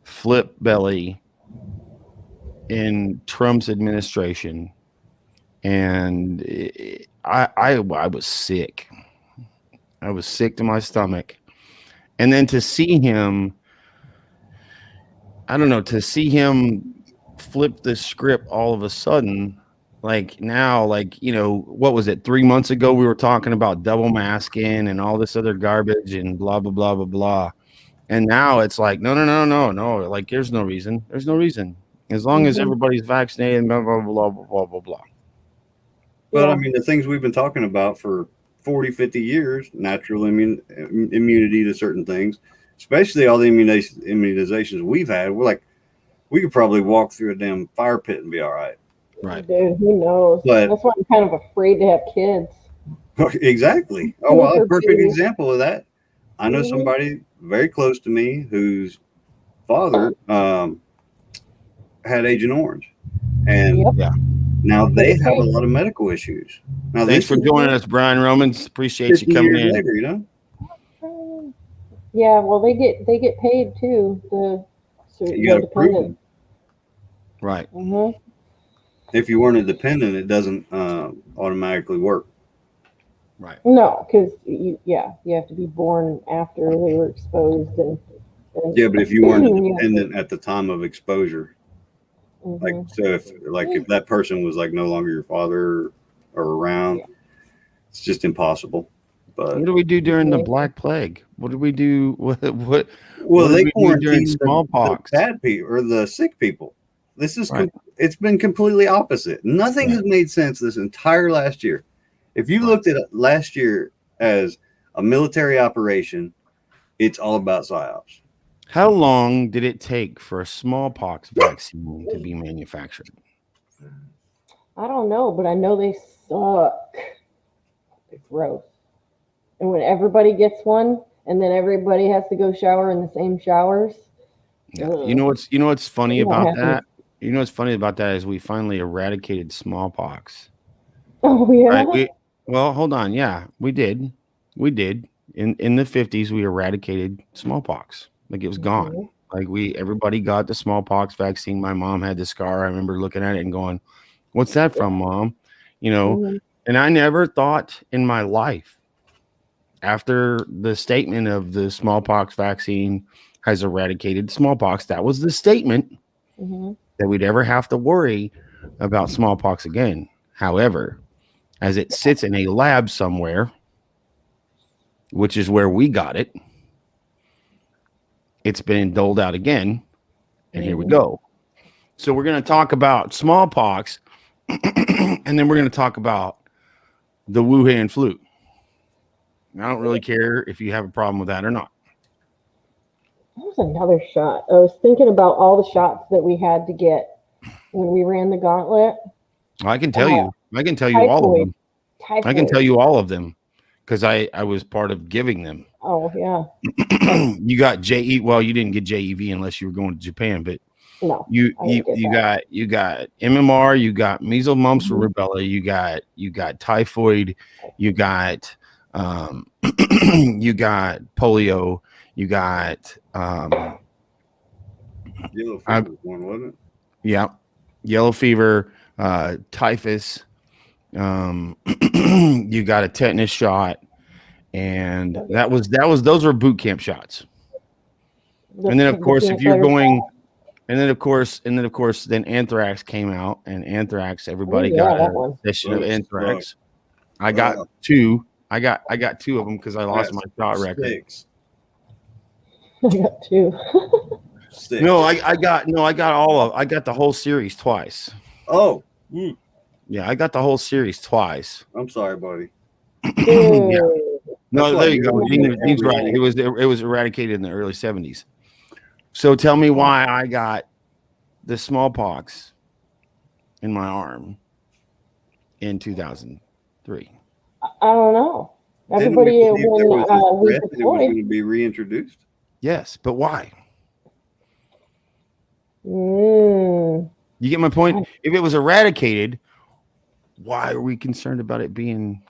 flip belly in Trump's administration, and I was sick. I was sick to my stomach, and then to see him, I don't know, to see him flip the script all of a sudden. Like now, like, what was it? 3 months ago, we were talking about double masking and all this other garbage and blah, blah, blah, blah, blah. And now it's like, no, no, no, no, no. Like, there's no reason. There's no reason. As long as everybody's vaccinated, blah, blah, blah, blah, blah, blah, blah. But Yeah. I mean, the things we've been talking about for 40, 50 years, natural immunity to certain things, especially all the immunizations we've had, we're like, we could probably walk through a damn fire pit and be all right. Right. Dude, who knows? But That's why I'm kind of afraid to have kids. exactly. Oh, well, a perfect example of that. I know somebody very close to me whose father had Agent Orange, and now they have a lot of medical issues. Now, Thanks for joining us, Brian Romans. Appreciate you coming in. Later, Yeah, well, they get paid too. You got to prove them. Right. Mm-hmm. If you weren't a dependent, it doesn't automatically work. Right. No, because you have to be born after they were exposed and yeah, but if you weren't a dependent at the time of exposure, like so if that person was like no longer your father or around, it's just impossible. But what do we do during the Black Plague? What did we do? What they did we do during smallpox? The bad people or the sick people. This is it's been completely opposite. Nothing has made sense this entire last year. If you looked at last year as a military operation, it's all about psyops. How long did it take for a smallpox vaccine to be manufactured? I don't know, but I know they suck. They're gross. And when everybody gets one, and then everybody has to go shower in the same showers. Yeah. You know what's funny about that? You know what's funny about that is we finally eradicated smallpox. Oh yeah. Right? Well, hold on. Yeah, we did. We did. In the 50s, we eradicated smallpox. Like it was gone. Like everybody got the smallpox vaccine. My mom had the scar. I remember looking at it and going, "What's that from, Mom?" And I never thought in my life, after the statement of the smallpox vaccine has eradicated smallpox, that was the statement that we'd ever have to worry about smallpox again. However, as it sits in a lab somewhere, which is where we got it, it's been doled out again. And here we go. So we're going to talk about smallpox, and then we're going to talk about the Wuhan flu. I don't really care if you have a problem with that or not. That was another shot. I was thinking about all the shots that we had to get when we ran the gauntlet. I can tell you. I can tell you all of them. Typhoid. I can tell you all of them because I was part of giving them. Oh yeah. You got JE. Well, you didn't get JEV unless you were going to Japan, but no, you got MMR, you got measles, mumps, rubella, you got typhoid, you got you got polio, you got yellow fever one, wasn't it? Yeah, yellow fever, typhus. You got a tetanus shot, and those were boot camp shots. And then of course, if you're going, and then of course, then anthrax came out, and anthrax, everybody got a session of anthrax. I got two. I got two of them because I lost my shot record. I got two. No, I got the whole series twice. Oh. Yeah, I got the whole series twice. I'm sorry, buddy. Yeah. No, there you go. He's right. It was eradicated in the early 70s. So tell me why I got the smallpox in my arm in 2003? I don't know. Didn't Everybody, we believe there was a we threat that it was deployed. going to be reintroduced? Yes, but why? Mm. You get my point? If it was eradicated, why are we concerned about it being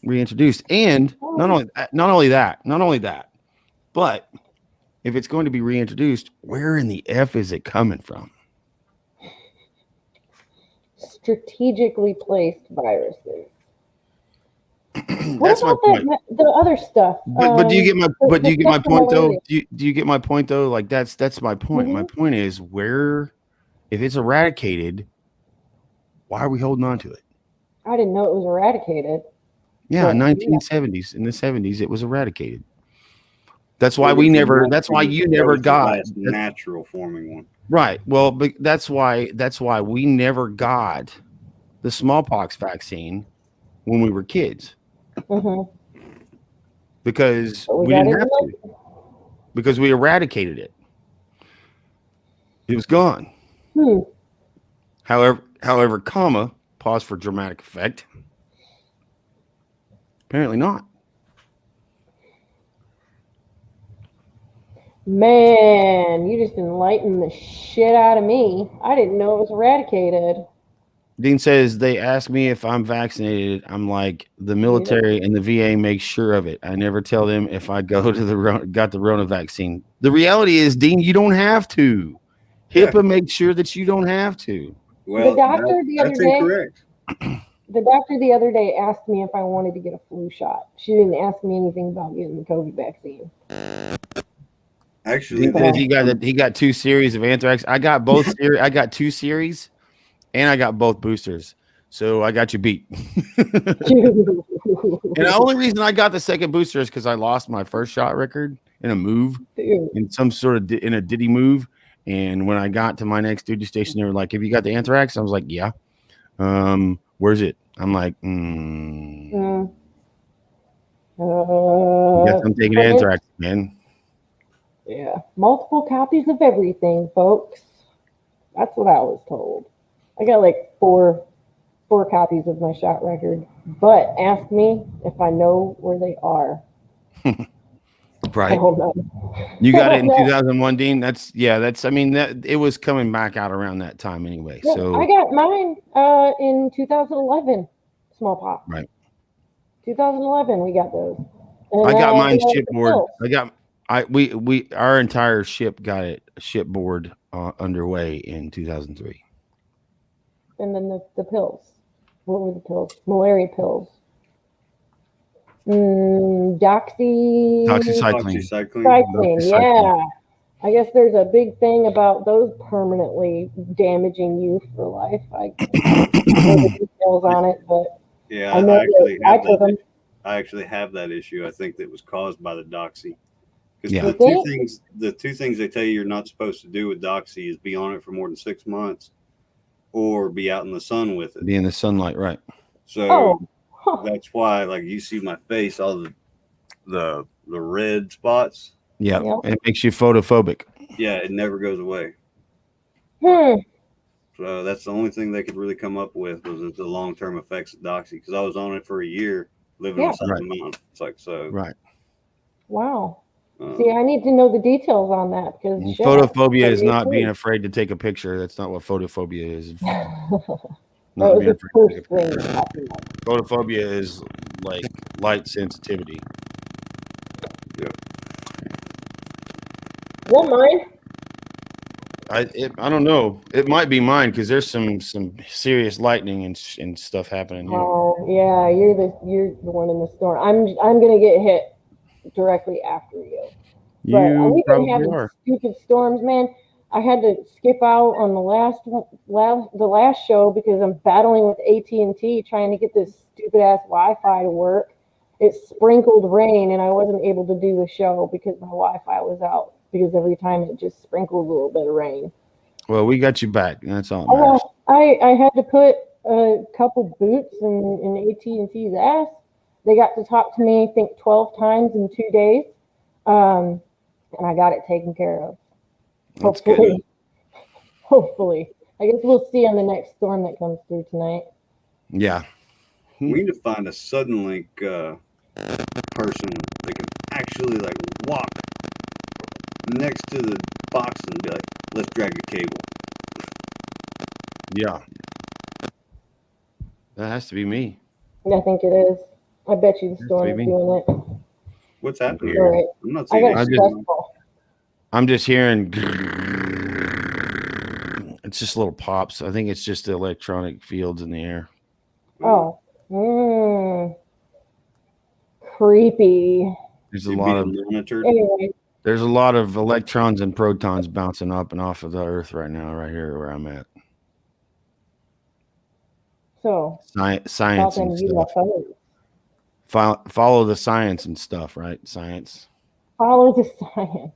reintroduced? And not only that, but if it's going to be reintroduced, where in the F is it coming from? Strategically placed viruses. That's my point. The other stuff. But do you get my point though? Do you get my point though? Like that's my point. Mm-hmm. My point is where, if it's eradicated, why are we holding on to it? I didn't know it was eradicated. Yeah, in 1970s, in the 70s, it was eradicated. That's why we never. That's why you never got natural forming one. Right. Well, but that's why we never got the smallpox vaccine when we were kids. Mm-hmm. Because we didn't have to. Because we eradicated it. It was gone. However, comma, pause for dramatic effect. Apparently not. Man, you just enlightened the shit out of me. I didn't know it was eradicated. Dean says they ask me if I'm vaccinated. I'm like, the military and the VA make sure of it. I never tell them if I got the Rona vaccine. The reality is, Dean, you don't have to. HIPAA makes sure that you don't have to. Well, the doctor that's incorrect. The doctor the other day asked me if I wanted to get a flu shot. She didn't ask me anything about getting the COVID vaccine. Actually, he got 2 series of anthrax. I got both series. I got 2 series, and I got both boosters. So I got you beat. And the only reason I got the second booster is because I lost my first shot record in a move, in some sort of in a Diddy move. And when I got to my next duty station, they were like, "Have you got the anthrax?" I was like, "Yeah." Where's it? I'm like, I guess I'm taking anthrax, man. Yeah, multiple copies of everything, folks. That's what I was told. I got like four copies of my shot record, but ask me if I know where they are. Right. You got it in 2001, Dean. I mean, that it was coming back out around that time anyway. Yeah, so I got mine in 2011, smallpox. Right. 2011, we got those. And I got mine shipboard. Our entire ship got it shipboard underway in 2003. And then the pills. What were the pills? Malaria pills. Doxycycline. Yeah. I guess there's a big thing about those permanently damaging you for life. I don't know the details on it, but yeah, I know I actually have that issue. I think that was caused by the doxy. Because Yeah. the two things they tell you you're not supposed to do with doxy is be on it for more than 6 months, or be out in the sun with it. Be in the sunlight, right? So that's why, like, you see my face, all the red spots. Yeah, it makes you photophobic. Yeah, it never goes away. So that's the only thing they could really come up with was the long-term effects of doxy. Because I was on it for a year, living on the mountain. It's like so. Right. Wow. See, I need to know the details on that because photophobia is not being afraid to take a picture. That's not what photophobia is. Not being afraid to take a picture. Photophobia is like light sensitivity. Yeah. Is that mine? I don't know. It might be mine because there's some serious lightning and stuff happening here. Oh yeah, you're the one in the storm. I'm gonna get hit directly after you. You we've been having are. stupid storms, man. I had to skip out on the last show because I'm battling with AT&T trying to get this stupid ass Wi-Fi to work. It sprinkled rain and I wasn't able to do the show because my Wi-Fi was out. Because every time it just sprinkled a little bit of rain. Well, we got you back. That's all that matters. I had to put a couple boots in AT&T's ass. They got to talk to me, I think, 12 times in 2 days. And I got it taken care of. That's good. Hopefully. I guess we'll see on the next storm that comes through tonight. Yeah. We need to find a Suddenlink person that can actually like walk next to the box and be like, "Let's drag the cable." Yeah. That has to be me. I think it is. I bet you the storm is maybe. doing it. What's happening All here? right. I'm not I seeing got it. stressful. I'm just hearing it's just little pops. I think it's just the electronic fields in the air. Oh. Creepy. There's a You're lot of being monitored. Anyway, electrons and protons bouncing up and off of the earth right now, right here where I'm at. so Science about them and stuff. UFOs. Follow the science and stuff, right? Science. Follow the science.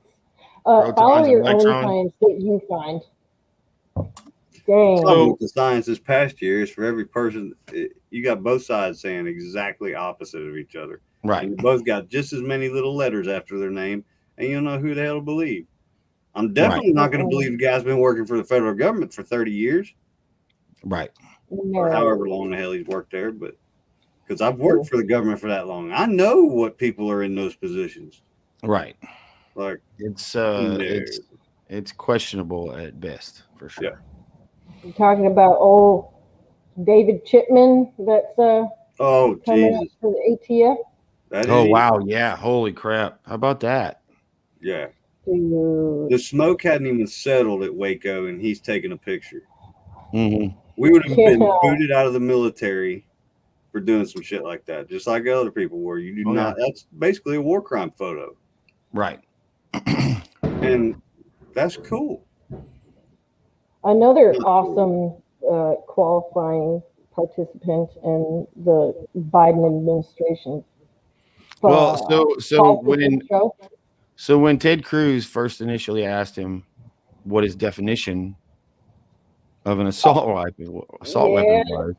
Follow Protons and your own electrons. science that you find. The Dang. problem with the science this past year is for every person, you got both sides saying exactly opposite of each other. Right. And you both got just as many little letters after their name, and you don't know who the hell to believe. I'm definitely not going to believe the guy's been working for the federal government for 30 years. Right. Or however long the hell he's worked there, but because I've worked for the government for that long, I know what people are in those positions. Right. Like it's questionable at best, for sure. Yeah. You're talking about old David Chipman that's coming up Jesus. for the ATF. Wow, yeah. Holy crap. How about that? Yeah. Dude. The smoke hadn't even settled at Waco, and he's taking a picture. Mm-hmm. We would have been booted out of the military for doing some shit like that, just like other people were. You do not. Yeah. That's basically a war crime photo. Right. And that's cool. Another awesome qualifying participant in the Biden administration. Well, so when Ted Cruz first initially asked him what his definition of an assault weapon was,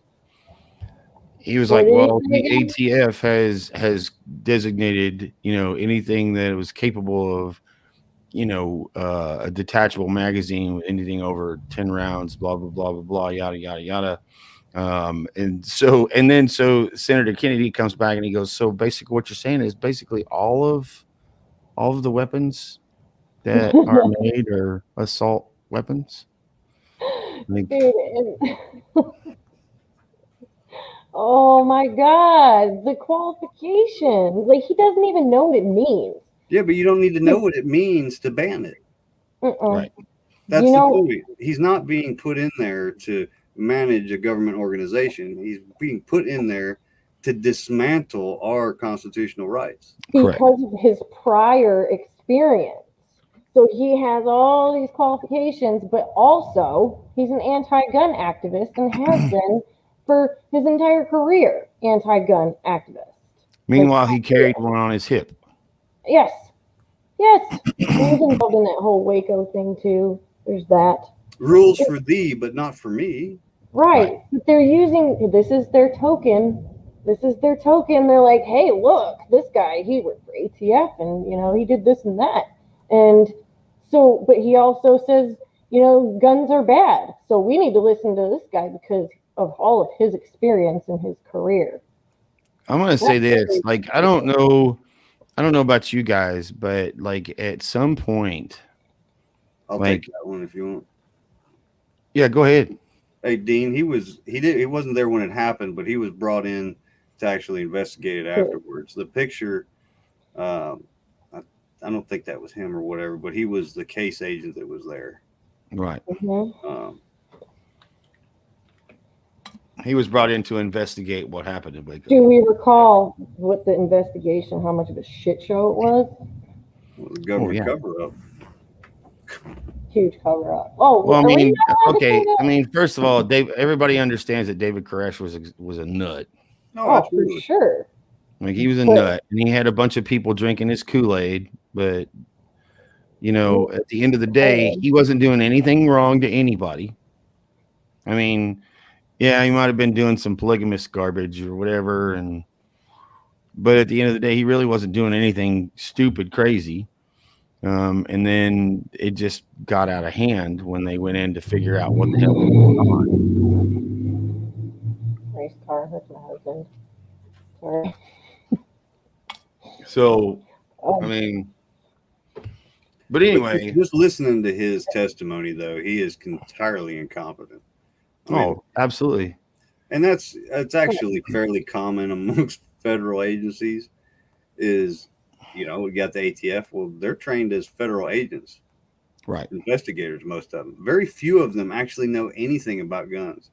he was like, "Well, the ATF has designated, anything that was capable of, a detachable magazine with anything over 10 rounds, blah blah blah blah blah, yada yada yada." And so Senator Kennedy comes back and he goes, "So basically, what you're saying is basically all of the weapons that are made are assault weapons." Oh my God, the qualifications. Like, he doesn't even know what it means. Yeah, but you don't need to know what it means to ban it. Right. That's the point. He's not being put in there to manage a government organization. He's being put in there to dismantle our constitutional rights. Because of his prior experience. So he has all these qualifications, but also he's an anti-gun activist and has been for his entire career, anti-gun activist. Meanwhile, he carried one on his hip. Yes. He was involved in that whole Waco thing too. There's that. Rules for thee, but not for me. Right. But they're using, this is their token. They're like, hey, look, this guy, he worked for ATF and, he did this and that. And so, but he also says, guns are bad. So we need to listen to this guy because of all of his experience in his career. I'm going to say this, like, I don't know about you guys, but like at some point, I'll take that one if you want. Yeah, go ahead. Hey, Dean, he wasn't there when it happened, but he was brought in to actually investigate it afterwards. The picture, I don't think that was him or whatever, but he was the case agent that was there. Right. Mm-hmm. He was brought in to investigate what happened in Waco. Do we recall what the investigation, how much of a shit show it was? Well, the government cover-up. Huge cover-up. Oh, well, I mean, first of all, everybody understands that David Koresh was a nut. Oh, for sure. Like, he was a nut, and he had a bunch of people drinking his Kool-Aid, but at the end of the day, he wasn't doing anything wrong to anybody. I mean, yeah, he might have been doing some polygamous garbage or whatever, but at the end of the day, he really wasn't doing anything stupid, crazy. And then it just got out of hand when they went in to figure out what the hell was going on. Race car. That's my husband. Sorry. So, I Um, mean, but anyway, just listening to his testimony, though, he is entirely incompetent. I mean, absolutely. and that's actually fairly common amongst federal agencies. Is we got the ATF. Well, they're trained as federal agents, Right. Investigators, most of them. Very few of them actually know anything about guns.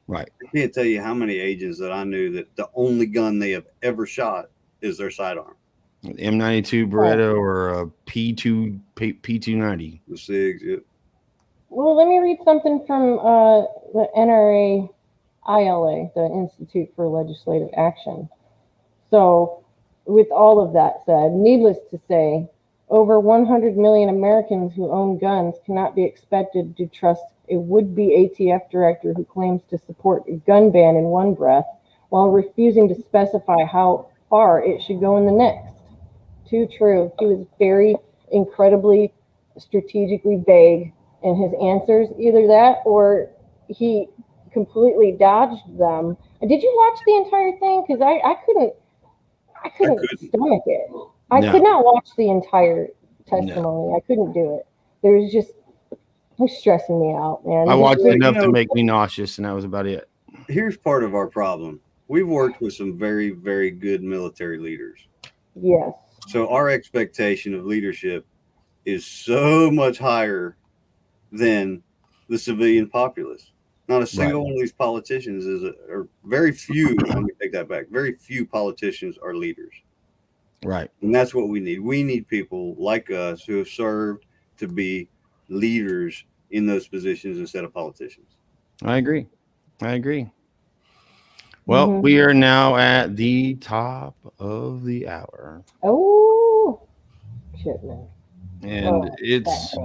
Right. I can't tell you how many agents that I knew that the only gun they have ever shot is their sidearm. M92 Beretta or a P290. The SIGs. Yeah. well, let me read something from the NRA ILA, the Institute for Legislative Action. So, with all of that said, needless to say, over 100 million Americans who own guns cannot be expected to trust a would-be ATF director who claims to support a gun ban in one breath while refusing to specify how far it should go in the next. Too true. He was very incredibly strategically vague in his answers. Either that or he completely dodged them. Did you watch the entire thing? Because I couldn't stomach it. I could not watch the entire testimony. No. I couldn't do it. There was just, it was stressing me out, man. I watched enough to make me nauseous, and that was about it. Here's part of our problem. We've worked with some very, very good military leaders. Yes. So our expectation of leadership is so much higher than the civilian populace. Not a single one of these politicians or very few. Let me take that back. Very few politicians are leaders. Right. And that's what we need. We need people like us who have served to be leaders in those positions instead of politicians. I agree. Well, we are now at the top of the hour. Oh, shit, man. And it's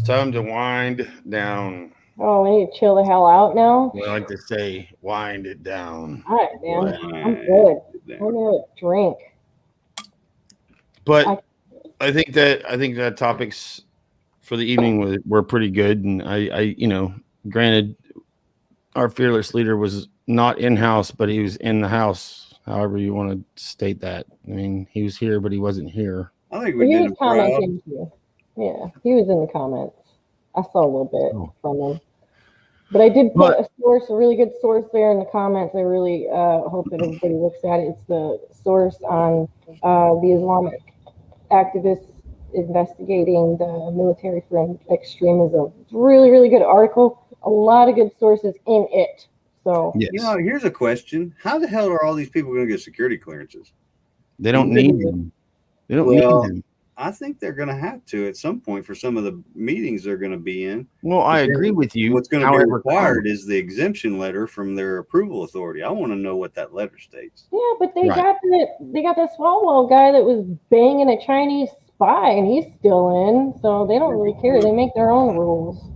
time to wind down. Oh, we need to chill the hell out now. We like to say, wind it down. All right, man. I'm good. I'm gonna drink. But I think that topics for the evening were pretty good, and I granted, our fearless leader was not in-house, but he was in the house. However you want to state that. I mean, he was here, but he wasn't here. I think he was commenting too. Yeah, he was in the comments. I saw a little bit from him. But I did put a really good source there in the comments. I really hope that everybody looks at it. It's the source on the Islamic activists investigating the military for extremism. It's a really, really good article. A lot of good sources in it. So, here's a question. How the hell are all these people going to get security clearances? They don't need them. They don't need them. I think they're going to have to at some point for some of the meetings they're going to be in. Well, I agree with you. What's going to be required is the exemption letter from their approval authority. I want to know what that letter states. Yeah, but they got that Swalwell guy that was banging a Chinese spy, and he's still in. So they don't really care. They make their own rules.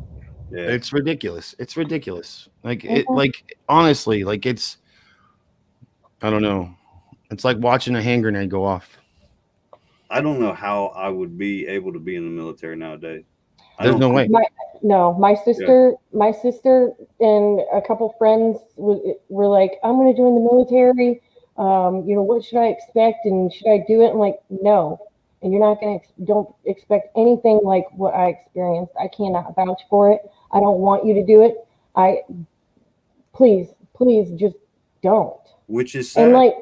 Yeah. It's ridiculous. Like honestly, like it's, I don't know. It's like watching a hand grenade go off. I don't know how I would be able to be in the military nowadays. There's no way. My sister and a couple friends were like, I'm going to join the military. What should I expect? And should I do it? I'm like, no. And you're not going to, don't expect anything like what I experienced. I cannot vouch for it. I don't want you to do it. Please just don't. Which is sad. And like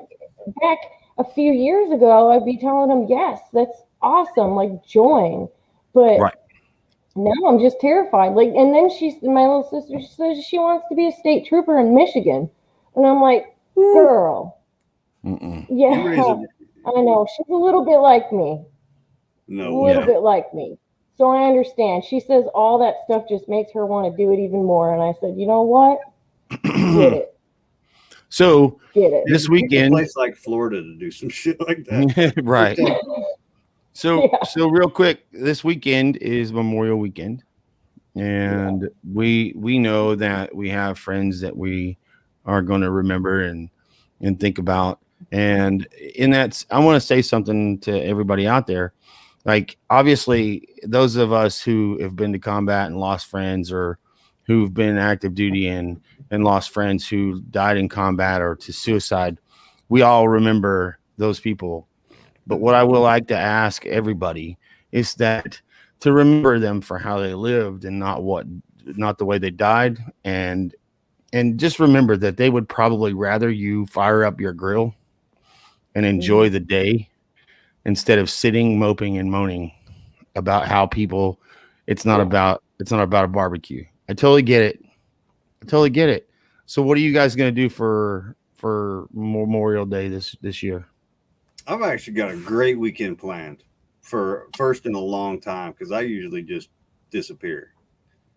back a few years ago, I'd be telling them, yes, that's awesome. Like join. But now I'm just terrified. Like, and then my little sister, she says she wants to be a state trooper in Michigan. And I'm like, girl. Yeah, I know. She's a little bit like me. Bit like me. So I understand. She says all that stuff just makes her want to do it even more. And I said, you know what? Get it. So get it. This weekend, a place like Florida to do some shit like that. Right. So real quick, this weekend is Memorial Weekend. And we know that we have friends that we are going to remember and think about. And in that, I want to say something to everybody out there. Like, obviously, those of us who have been to combat and lost friends, or who've been active duty and lost friends who died in combat or to suicide, we all remember those people. But what I will like to ask everybody is that to remember them for how they lived and not the way they died. And just remember that they would probably rather you fire up your grill and enjoy the day instead of sitting, moping, and moaning about how people. It's not about a barbecue. I totally get it. I totally get it. So, what are you guys going to do for Memorial Day this year? I've actually got a great weekend planned for first in a long time because I usually just disappear.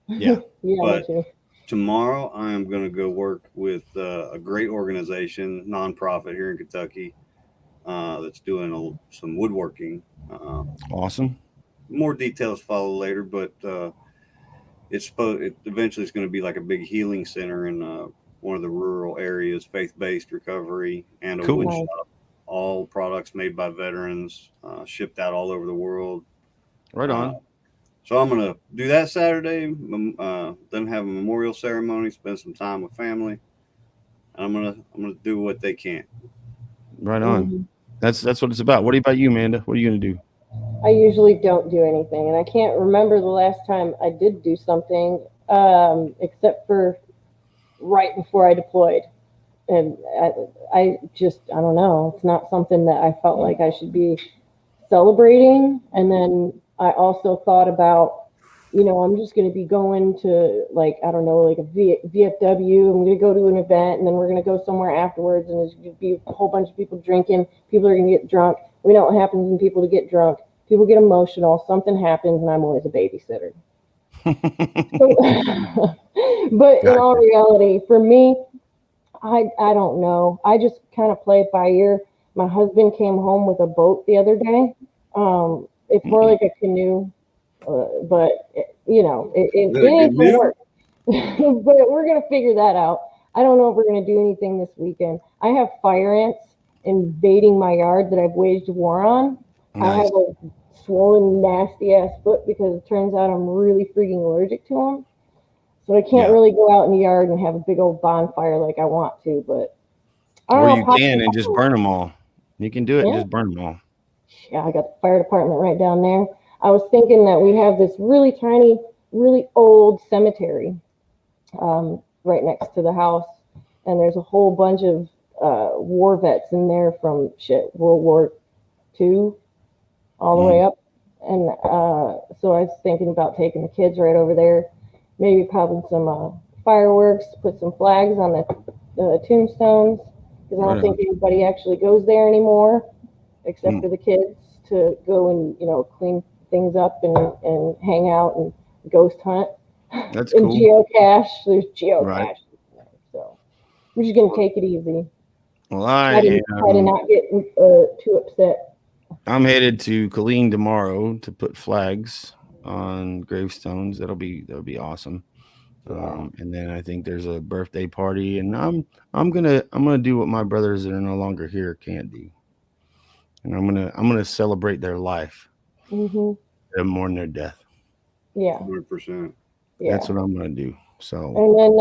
Yeah. Yeah, But me too. tomorrow I am going to go work with a great organization, nonprofit here in Kentucky, that's doing some woodworking. Awesome. More details follow later, but it eventually is going to be like a big healing center in one of the rural areas, faith-based recovery, and a wood Cool. Nice. shop. All products made by veterans, shipped out all over the world. Right Uh, on. so I'm going to do that Saturday. Then have a memorial ceremony, spend some time with family. And I'm gonna do what they can. Right on. Mhm. That's what it's about. What about you, Amanda? What are you going to do? I usually don't do anything, and I can't remember the last time I did do something, except for right before I deployed. And I don't know. It's not something that I felt like I should be celebrating. And then I also thought about, I'm just going to be going to, like, I don't know, like a VFW. I'm going to go to an event, and then we're going to go somewhere afterwards, and there's going to be a whole bunch of people drinking. People are going to get drunk. We know what happens when people get drunk. People get emotional. Something happens, and I'm always a babysitter. So, but in all Gotcha. reality, for me, I don't know. I just kind of play it by ear. My husband came home with a boat the other day. It's more like a canoe, but it Is that a ain't good gonna view? work. But we're gonna figure that out. I don't know if we're gonna do anything this weekend. I have fire ants invading my yard that I've waged war on. I Nice. have a swollen, nasty ass foot because it turns out I'm really freaking allergic to them. So I can't Yeah. really go out in the yard and have a big old bonfire like I want to, but I don't Or know, you pop can some and just burn them all. You can do it and yeah, just burn them all. yeah, I got the fire department right down there. I was thinking that we have this really tiny, really old cemetery right next to the house, and there's a whole bunch of war vets in there from World War II all the way Mhm. up. And so I was thinking about taking the kids right over there, maybe popping some fireworks, put some flags on the tombstones, because I Right don't think on. anybody actually goes there anymore except Mm. for the kids to go and clean things up and hang out and ghost hunt That's and cool. geocache. There's Right. geocache, so we're just gonna take it easy. Well, I Try to am. not get too upset. I'm headed to Colleen tomorrow to put flags on gravestones. That'll be awesome. Yeah. And then I think there's a birthday party, and I'm gonna do what my brothers that are no longer here can't do, and I'm gonna celebrate their life, Mhm. mourn their death. Yeah. 100%. That's Yeah. what I'm gonna do. So And then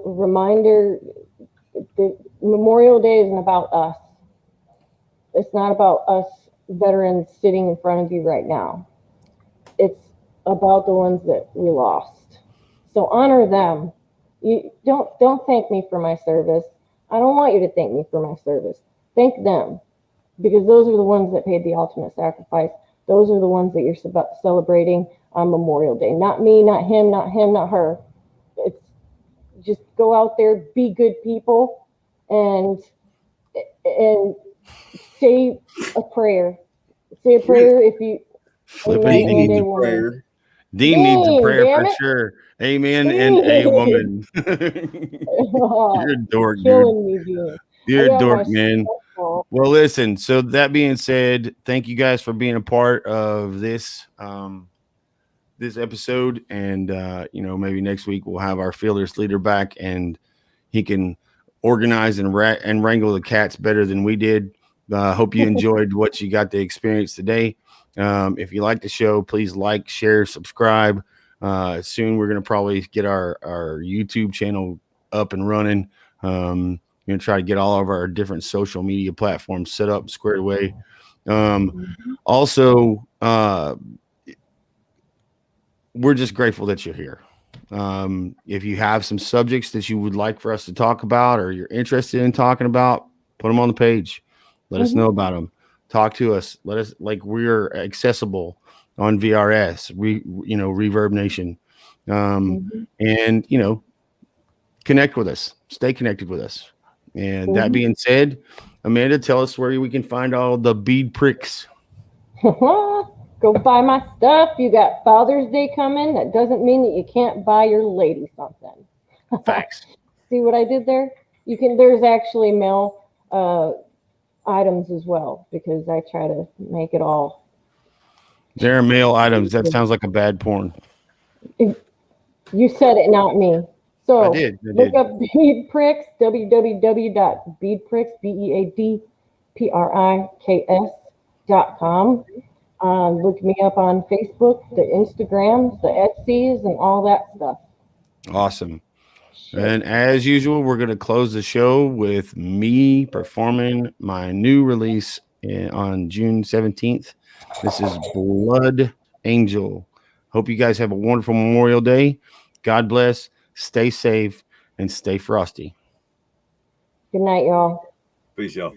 reminder: the Memorial Day isn't about us. It's not about us veterans sitting in front of you right now. It's about the ones that we lost. So honor them. You don't thank me for my service. I don't want you to thank me for my service. Thank them because those are the ones that paid the ultimate sacrifice. Those are the ones that you're celebrating on Memorial Day. Not me, not him, not him, not her. It's just go out there, be good people, and and say a prayer. Say a Yes, prayer if you. Amen flippity Dean and needs a a dee. woman. prayer. Dean needs a Dean, prayer damn for it. sure. Amen and a woman. You're a Oh, dork, dude. killing me, Dean. I You're a got my dork, man. sweat. Well, listen. So that being said, thank you guys for being a part of this episode, and maybe next week we'll have our fearless leader back, and he can organize and wrangle the cats better than we did. Hope you enjoyed what you got to experience today. If you like the show, please like, share, subscribe. Soon we're going to probably get our YouTube channel up and running. Going to try to get all of our different social media platforms set up, squared away. Also, we're just grateful that you're here. If you have some subjects that you would like for us to talk about or you're interested in talking about, put them on the page. Let us know about them. Talk to us. Let us, like, we're accessible on VRS, Reverb Nation. And, connect with us. Stay connected with us. And that being said, Amanda, tell us where we can find all the bead pricks. Go buy my stuff. You got Father's Day coming. That doesn't mean that you can't buy your lady something. Facts. See what I did there? There's actually male items as well, because I try to make it all. There are male items. That sounds like a bad porn. You said it, not me. So I did. Look up Bead Pricks, www.beadpricks, beadpricks.com. Look me up on Facebook, the Instagrams, the Etsy's, and all that stuff. Awesome. And as usual, we're going to close the show with me performing my new release on June 17th. This is Blood Angel. Hope you guys have a wonderful Memorial Day. God bless. Stay safe and stay frosty. Good night, y'all. Peace, y'all.